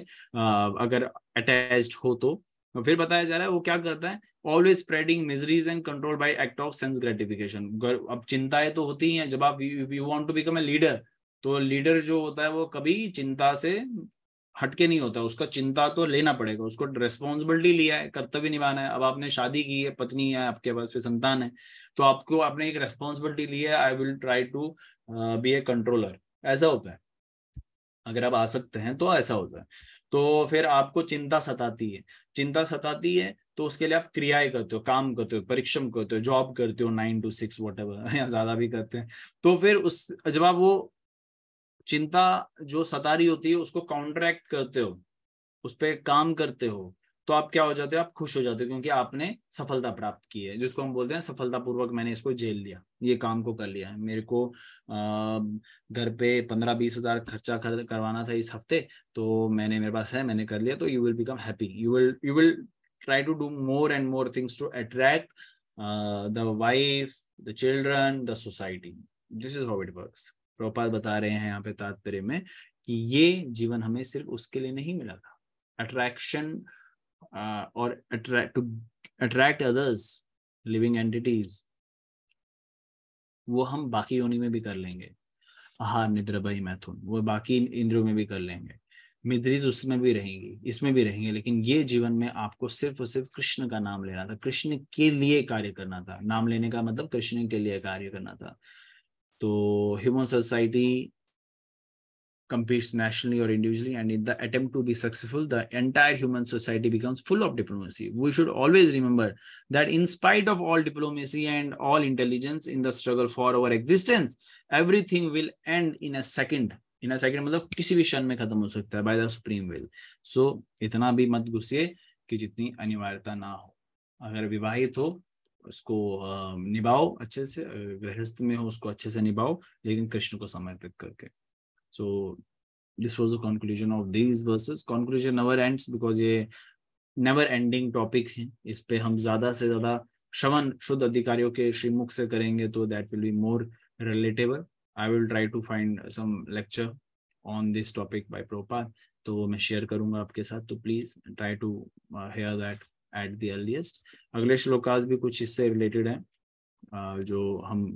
Speaker 1: अगर अटैच्ड हो तो फिर बताया जा रहा है वो क्या करता है, always spreading miseries and control by act of sense gratification. अब चिंताएं तो होती हैं जब आप you want to become a leader, तो लीडर जो होता है वो कभी चिंता से हटके नहीं होता, उसका चिंता तो लेना पड़ेगा, उसको रिस्पॉन्सिबिलिटी लिया है, कर्तव्य निभाना है। अब आपने शादी की है, पत्नी है आपके पास, फिर संतान है, तो आपको आपने एक रिस्पॉन्सिबिलिटी ली है, I will try to be a controller, ऐसा होता है। अगर आप आ सकते हैं तो ऐसा होता है। तो फिर आपको चिंता सताती है तो उसके लिए आप क्रियाएं करते हो, काम करते हो, परिश्रम करते हो, जॉब करते हो 9 to 6 व्हाटएवर, या ज्यादा भी करते हैं। तो फिर उस जब आप वो चिंता जो सता रही होती है उसको काउंटरैक्ट करते हो, उस पर काम करते हो, तो आप क्या हो जाते हो, आप खुश हो जाते हो क्योंकि आपने सफलता प्राप्त की है, जिसको हम बोलते हैं सफलतापूर्वक मैंने इसको झेल लिया, ये काम को कर लिया है। मेरे को घर पे 15-20 हजार खर्चा करवाना था इस हफ्ते, तो मेरे पास है, मैंने कर लिया। तो you will become happy, you will try to do more and more things to attract the wife, the children, the society. This is how it works. Prabhupad बता रहे हैं यहाँ पे तात्पर्य में कि ये जीवन हमें सिर्फ उसके लिए नहीं मिला था। अट्रैक्शन और अट्रैक्ट अदर्स लिविंग एंटिटीज, वो हम बाकी योनि में भी कर लेंगे। आहार निद्रा भय मैथुन वो बाकी इंद्रियों में भी कर लेंगे, मिद्रित उसमें भी रहेंगी, इसमें भी रहेंगे, लेकिन ये जीवन में आपको सिर्फ और सिर्फ कृष्ण का नाम लेना था, कृष्ण के लिए कार्य करना था। नाम लेने का मतलब कृष्ण के लिए कार्य करना था। तो human society competes nationally or individually, and in the attempt to be successful, the entire human society becomes full of diplomacy. We should always remember that in spite of all diplomacy and all intelligence in the struggle for our existence, everything will end in a second. In a second मतलब किसी भी क्षण में खत्म हो सकता है by the supreme will. So इतना भी मत घुसिए कि जितनी अनिवार्यता ना हो। अगर विवाहित हो उसको निभाओ अच्छे से, गृहस्थ में हो उसको अच्छे से निभाओ, लेकिन कृष्ण को समर्पित करके। So this was the conclusion of these verses. Conclusion never ends because ये never ending topic है। इस पे हम ज्यादा से ज्यादा श्रवण शुद्ध अधिकारियों के श्रीमुख से करेंगे तो that will be more relatable. I will try to find some lecture on this topic by Prabhupada, तो वो मैं शेयर करूंगा आपके साथ, तो please try to hear that at the earliest. अगले श्लोकास भी कुछ इससे रिलेटेड है, जो हम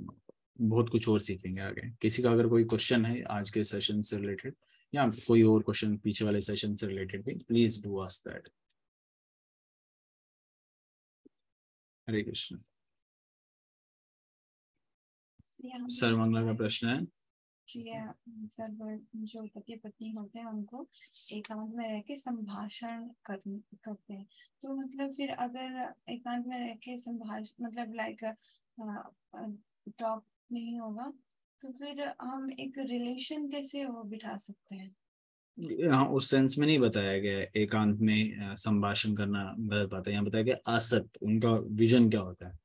Speaker 1: बहुत कुछ और सीखेंगे आगे। किसी का अगर कोई क्वेश्चन है आज के सेशन से रिलेटेड या कोई और क्वेश्चन पीछे वाले सेशन से रिलेटेड भी, प्लीज डू आस्क दैट। हरे कृष्ण। सर्वमंगला का प्रश्न है
Speaker 6: कि सब जो पति पत्नी होते हैं उनको एकांत में रह के संभाषण करते हैं, तो मतलब फिर अगर एकांत में रह के संभाषण मतलब लाइक टॉक नहीं होगा तो फिर हम एक रिलेशन कैसे वो बिठा सकते हैं?
Speaker 1: यहाँ उस सेंस में नहीं बताया गया एकांत में संभाषण करना गलत बात है। यहाँ बताया गया आसक्त, उनका विजन क्या होता है।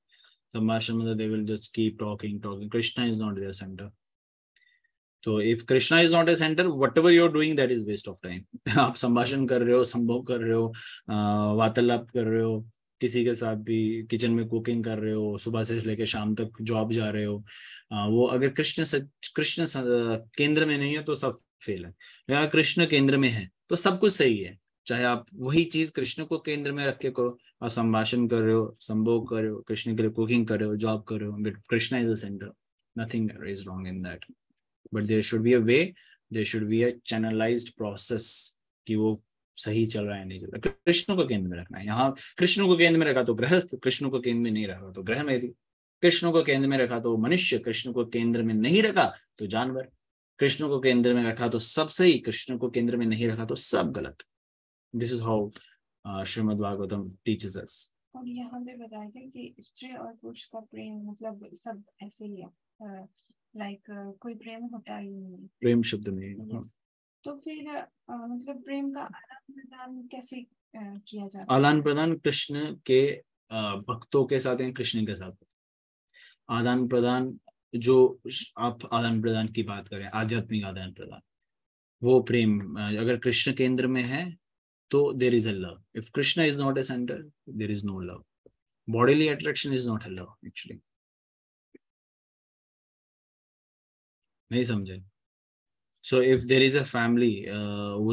Speaker 1: संभाषण मतलब they will just keep talking. Krishna is not their center. तो if Krishna is not a center, whatever you're doing that is waste of time. आप संभाषण कर रहे हो, संभोग कर रहे हो, वार्तालाप कर रहे हो, किसी के साथ भी किचन में कुकिंग कर रहे हो, सुबह से लेकर शाम तक जॉब जा रहे हो, वो अगर कृष्ण केंद्र में नहीं है तो सब फेल है। या कृष्ण केंद्र में है तो सब कुछ सही है। चाहे आप वही चीज कृष्ण को केंद्र में रख के करो, आप संभाषण कर रहे हो, संभोग कर रहे हो, कृष्ण के लिए कुकिंग कर रहे हो, जॉब कर रहे हो, but Krishna is the center, nothing is wrong in that, but there should be a way, there should be a channelized process कि वो सही चल रहा है नहीं चल रहा। कृष्ण को केंद्र में रखना है। यहाँ कृष्ण को केंद्र में रखा तो गृहस्थ, कृष्ण को केंद्र में नहीं रखा तो ग्रह में, कृष्ण को केंद्र में रखा तो मनुष्य, कृष्ण को केंद्र में नहीं रखा तो जानवर, कृष्ण को केंद्र में रखा तो सब सही, कृष्ण को केंद्र में नहीं रखा तो सब गलत। This is how Shrimad Bhagavatam teaches us.
Speaker 6: और यहाँ पे बताया गया कि स्त्री और पुरुष का प्रेम मतलब सब ऐसे ही है, लाइक कोई प्रेम होता ही नहीं,
Speaker 1: प्रेम शब्द में।
Speaker 6: तो फिर मतलब प्रेम का आदान प्रदान कैसे किया जाता है?
Speaker 1: आदान प्रदान कृष्ण के भक्तों के साथ या कृष्ण के साथ आदान प्रदान, जो आप आदान प्रदान की बात करें, आध्यात्मिक आदान प्रदान, वो प्रेम अगर कृष्ण केंद्र में है तो there is a love. If Krishna is not a center there is no love. Bodily attraction is not a love actually. नहीं समझे? So if there is a family,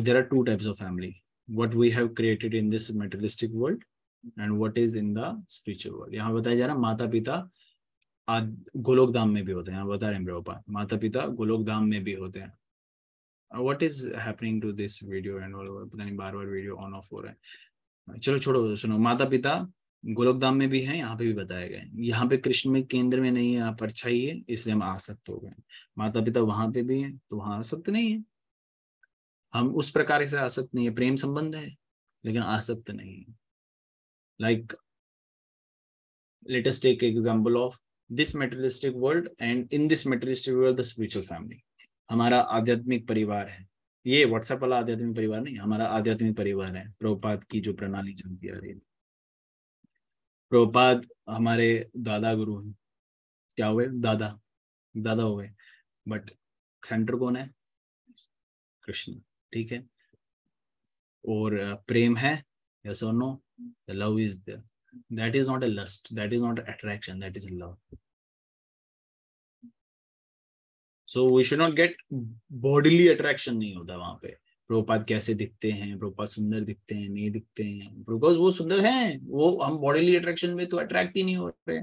Speaker 1: there are two types of family, what we have created in this materialistic world and what is in the spiritual world. यहाँ बताया जा रहा माता पिता गोलोक धाम में भी होते हैं। यहाँ बता रहे हैं प्रभुपाद माता पिता गोलोक धाम में भी होते हैं। What is happening to this video and all, पता नहीं बार बार वीडियो ऑन ऑफ हो रहा है। चलो छोड़ो, सुनो, माता पिता गोलोक धाम में भी है, यहाँ पे भी बताया गया है। यहाँ पे कृष्ण में केंद्र में नहीं है, यहाँ पर परछाई है, इसलिए हम आसक्त हो गए। माता पिता वहां पे भी है तो वहां आसक्त नहीं है। हम उस प्रकार से आसक्त नहीं है, प्रेम संबंध है लेकिन आसक्त नहीं है। Like let us take example of this materialistic world and in this materialistic world the spiritual family. हमारा आध्यात्मिक परिवार है, ये व्हाट्सएप वाला आध्यात्मिक परिवार नहीं, हमारा आध्यात्मिक परिवार है। प्रभुपाद की जो प्रणाली चलती आ रही है, प्रभुपाद हमारे दादा गुरु हैं। क्या हुए? दादा दादा हुए, बट सेंटर कौन है? कृष्ण। ठीक है, और प्रेम है, yes or no? The love is there. That is not a lust, that is not attraction, that is love. So we should not get bodily attraction, नहीं होता वहां पे प्रभुपाद कैसे दिखते हैं, प्रभुपाद सुंदर दिखते हैं नहीं दिखते हैं, बिकॉज वो सुंदर हैं, वो हम बॉडीली अट्रैक्शन में तो अट्रैक्ट ही नहीं हो रहे,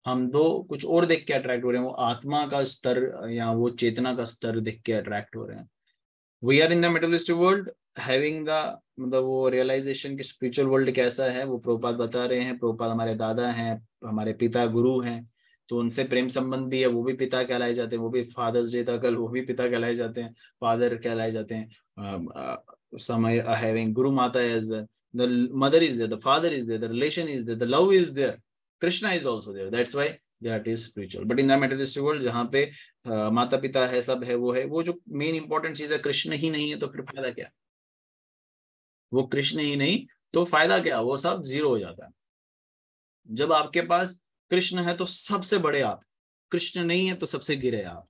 Speaker 1: हम तो कुछ और देख के अट्रैक्ट हो रहे हैं, वो आत्मा का स्तर या वो चेतना का स्तर देख के अट्रैक्ट हो रहे हैं। We are in the materialistic world having the, मतलब वो रियलाइजेशन की स्पिरिचुअल वर्ल्ड कैसा है वो प्रभुपाद बता रहे हैं। प्रभुपाद हमारे दादा हैं, हमारे पिता गुरु हैं, तो उनसे प्रेम संबंध भी है, वो भी पिता कहलाए जाते हैं, वो भी फादर्स डे था कल, वो भी पिता कहलाए जाते हैं, फादर कहलाए जाते हैं। समय having guru mata as well, the mother is there, the father is there, the relation is there, the love is there, Krishna is also there, that's why that is spiritual. But in the materialistic world जहाँ पे माता पिता है, सब है, वो जो main important चीज है कृष्ण ही नहीं है, तो फिर फायदा क्या? वो कृष्ण ही नहीं तो फायदा क्या? वो सब जीरो हो जाता है। जब आपके पास कृष्ण है तो सबसे बड़े आप, कृष्ण नहीं है तो सबसे गिरे आप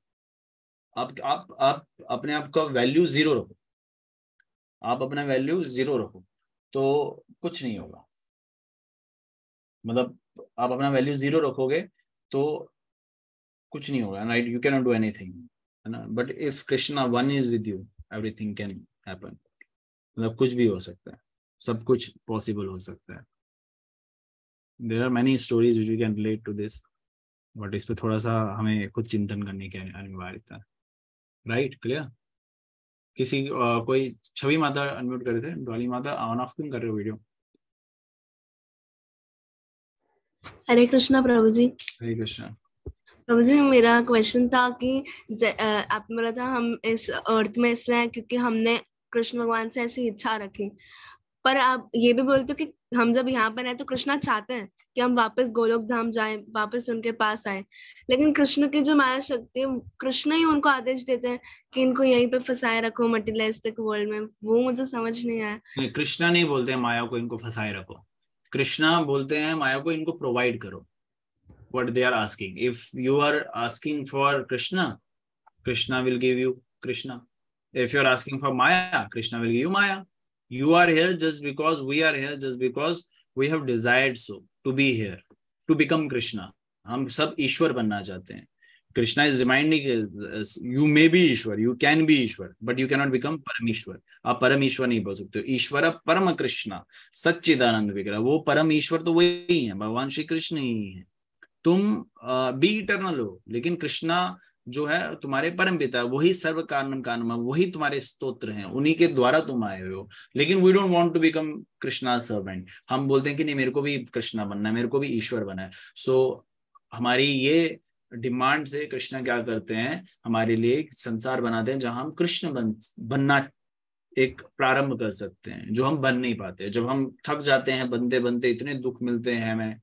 Speaker 1: अपने आप का वैल्यू जीरो रखो, आप अपना वैल्यू जीरो रखो तो कुछ नहीं होगा। मतलब आप अपना वैल्यू जीरो रखोगे तो कुछ नहीं होगा, right? You can not do anything, है ना? But if Krishna one is with you, everything can happen. मतलब कुछ भी हो सकता है, सब कुछ पॉसिबल हो सकता है। There are many stories which we can relate to this, but इस पे थोड़ा सा हमें खुद चिंतन करने की अनिवार्यता है, राइट? क्लियर? किसी कोई छवि माता अनम्यूट करे थे, डॉली माता ऑन ऑफ क्यों कर रहे हो वीडियो?
Speaker 7: हरे कृष्णा प्रभु जी।
Speaker 1: हरे कृष्णा
Speaker 7: प्रभु जी, मेरा क्वेश्चन था कि आपने बोला था हम इस अर्थ में इसलिए हैं क्योंकि हमने कृष्ण भगवान से ऐसी इच्छा रखी, पर आप ये भी बोलते हो कि हम जब यहाँ पर हैं तो कृष्णा चाहते हैं कि हम वापस गोलोक धाम जाएं, वापस उनके पास आए, लेकिन कृष्ण की जो माया शक्ति है, कृष्ण ही उनको आदेश देते हैं कि इनको यहीं पे फंसाए रखो मटेरियलिस्टिक वर्ल्ड में। वो मुझे समझ नहीं आया।
Speaker 1: नहीं, कृष्णा नहीं बोलते हैं माया को इनको फंसाए रखो, कृष्णा बोलते हैं माया को इनको प्रोवाइड करो। What they are asking, if you are asking for Krishna, Krishna will give you Krishna. If you are asking for Maya, Krishna will give you Maya. You are here just because we are here, just because we have desired so to be here, to become Krishna. हम सब ईश्वर बनना चाहते हैं। Krishna is reminding us, you may be Ishwar, you can be Ishwar, but you cannot become परमेश्वर। आप परम ईश्वर नहीं बोल सकते। ईश्वर परम कृष्णा सच्चिदानंद विग्रह, वो परम ईश्वर तो वही है, भगवान श्री कृष्ण ही है। तुम बी इटर्नल हो, लेकिन कृष्णा जो है तुम्हारे परम पिता, वही सर्व कारणम कारणम, वही तुम्हारे स्तोत्र हैं, उन्हीं के द्वारा तुम आए हो। लेकिन we don't want to become Krishna servant. हम बोलते हैं कि नहीं, मेरे को भी कृष्णा बनना है, मेरे को भी ईश्वर बनना है। सो हमारी ये डिमांड से कृष्णा क्या करते हैं, हमारे लिए एक संसार बनाते हैं जहां हम कृष्ण बनना एक प्रारंभ कर सकते हैं, जो हम बन नहीं पाते। जब हम थक जाते हैं बनते बनते, इतने दुख मिलते हैं हमें,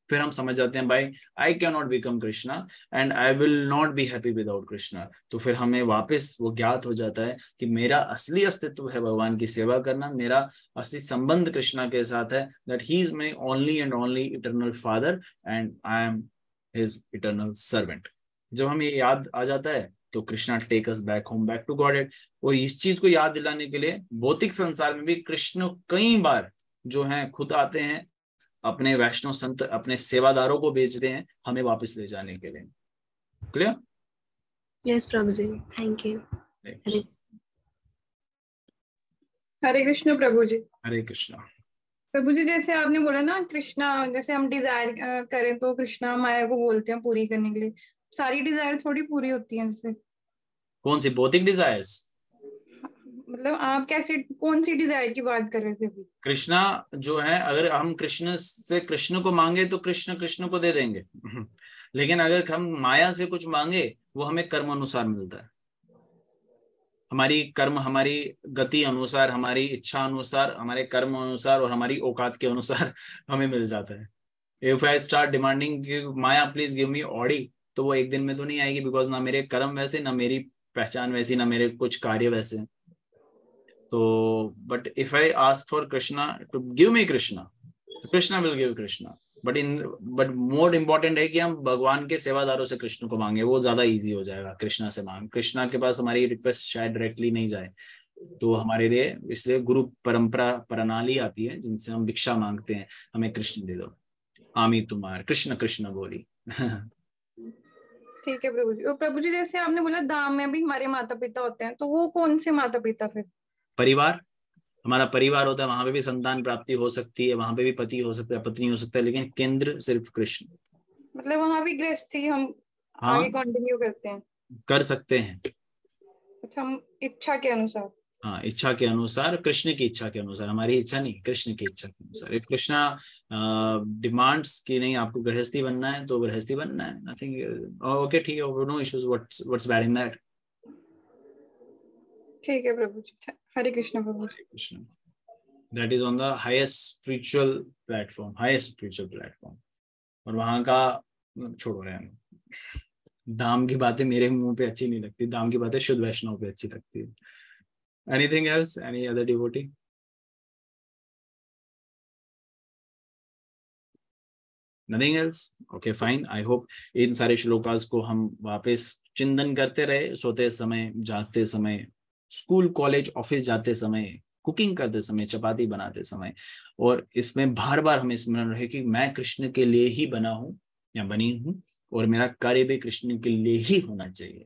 Speaker 1: फिर हम समझ जाते हैं भाई I can not become Krishna and I will not be happy without Krishna. तो फिर हमें वापस वो ज्ञात हो जाता है कि मेरा असली अस्तित्व है भगवान की सेवा करना, मेरा असली संबंध कृष्णा के साथ है, that he is my only and only eternal father and I am his eternal servant. जब हमें ये याद आ जाता है तो Krishna take us back home, back to godhead. और इस चीज को याद दिलाने के लिए भौतिक संसार में भी कृष्ण कई बार जो है खुद आते हैं, अपने वैष्णव संत, अपने सेवादारों को भेजते हैं हमें वापस ले जाने के लिए। Clear?
Speaker 7: Yes Prabhu ji, thank you.
Speaker 8: Hare Krishna Prabhu ji.
Speaker 1: Hare Krishna
Speaker 8: Prabhu ji, जैसे आपने बोला ना कृष्णा, जैसे हम डिजायर करें तो कृष्णा माया को बोलते हैं पूरी करने के लिए। सारी डिजायर थोड़ी पूरी होती हैं। जैसे
Speaker 1: कौन सी भौतिक डिजायर्स?
Speaker 8: मतलब आप कैसे, कौन सी डिजायर की बात कर रहे थे अभी?
Speaker 1: कृष्णा जो है, अगर हम कृष्ण से कृष्ण को मांगे तो कृष्ण कृष्ण को दे देंगे लेकिन अगर हम माया से कुछ मांगे वो हमें कर्म अनुसार मिलता है। हमारी कर्म, हमारी गति अनुसार, हमारी इच्छा अनुसार, हमारे कर्म अनुसार और हमारी औकात के अनुसार हमें मिल जाता है। If I start demanding Maya please give me Audi, तो वो एक दिन में तो नहीं आएगी, बिकॉज ना मेरे कर्म वैसे, ना मेरी पहचान वैसी, ना मेरे कुछ कार्य वैसे। तो but if I ask for Krishna to give me Krishna, तो Krishna will give Krishna. But more important है कि हम भगवान के सेवादारों से कृष्ण को मांगे, वो ज्यादा इजी हो जाएगा कृष्णा से मांग। कृष्णा के पास हमारी रिक्वेस्ट शायद डायरेक्टली नहीं जाए, तो हमारे लिए इसलिए गुरु परंपरा प्रणाली आती है जिनसे हम भिक्षा मांगते हैं, हमें कृष्ण दे दो, आमी तुम्हार कृष्ण कृष्ण बोली
Speaker 8: ठीक है प्रभु जी। और प्रभु जी जैसे आपने बोला धाम में भी हमारे माता पिता होते हैं, तो वो कौन से माता पिता फिर?
Speaker 1: परिवार, हमारा परिवार होता है, वहां पे भी संतान प्राप्ति हो सकती है, वहां पे भी पति हो सकता है, पत्नी हो सकता है, लेकिन केंद्र सिर्फ कृष्ण।
Speaker 8: मतलब वहां भी गृहस्थी हम
Speaker 1: हाँ,
Speaker 8: आगे कंटिन्यू करते हैं?
Speaker 1: कर सकते हैं।
Speaker 8: अच्छा, हम इच्छा के अनुसार?
Speaker 1: हाँ, इच्छा के अनुसार, कृष्ण की इच्छा के अनुसार, हमारी इच्छा नहीं, कृष्ण की इच्छा के अनुसार। इफ कृष्णा डिमांड्स कि नहीं आपको गृहस्थी बनना है तो गृहस्थी बनना है, नथिंग, ओके ठीक है, no issues, what's bad in that.
Speaker 8: ठीक है Prabhu ji. Hare Krishna Prabhu ji.
Speaker 1: Krishna, that is on the highest spiritual platform, highest spiritual platform. और वहां का छोड़ो रहे हैं, धाम की बातें मेरे मुंह पे अच्छी नहीं लगती, धाम की बातें शुद्ध वैष्णव पे अच्छी लगती है। Anything else? Any other devotee? Nothing else? Okay, fine. I hope इन सारे श्लोकास को हम वापस चिंतन करते रहे, सोते समय, जागते समय, स्कूल कॉलेज ऑफिस जाते समय, कुकिंग करते समय, चपाती बनाते समय, और इसमें बार बार हमें स्मरण रहे कि मैं कृष्ण के लिए ही बना हूँ या बनी हूँ, और मेरा कार्य भी कृष्ण के लिए ही होना चाहिए।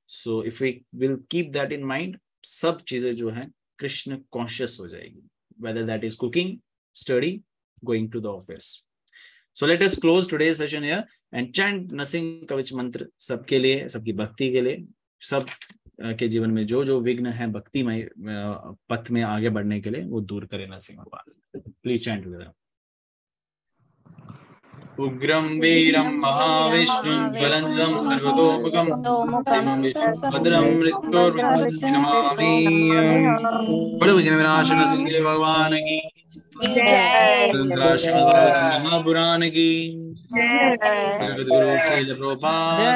Speaker 1: So if we will keep that in mind, सब चीजें जो है कृष्ण कॉन्शियस हो जाएगी, whether that is cooking, study, going to the office. So let us close today's session here and chant Narasimha कवच मंत्र सबके लिए, सबकी भक्ति के लिए, सब के जीवन में जो जो विघ्न है भक्तिमय पथ में आगे बढ़ने के लिए वो दूर करे नरसिंह भगवान। Please chant together. उग्रं वीरं महाविष्णुं ज्वलन्तं सर्वतोमुखं भद्रं मृत्युर्विघ्नमामि। बड़े विघ्न विनाशन नरसिंह भगवान की महापुराण की जगत गुरु श्रील प्रभुपाद।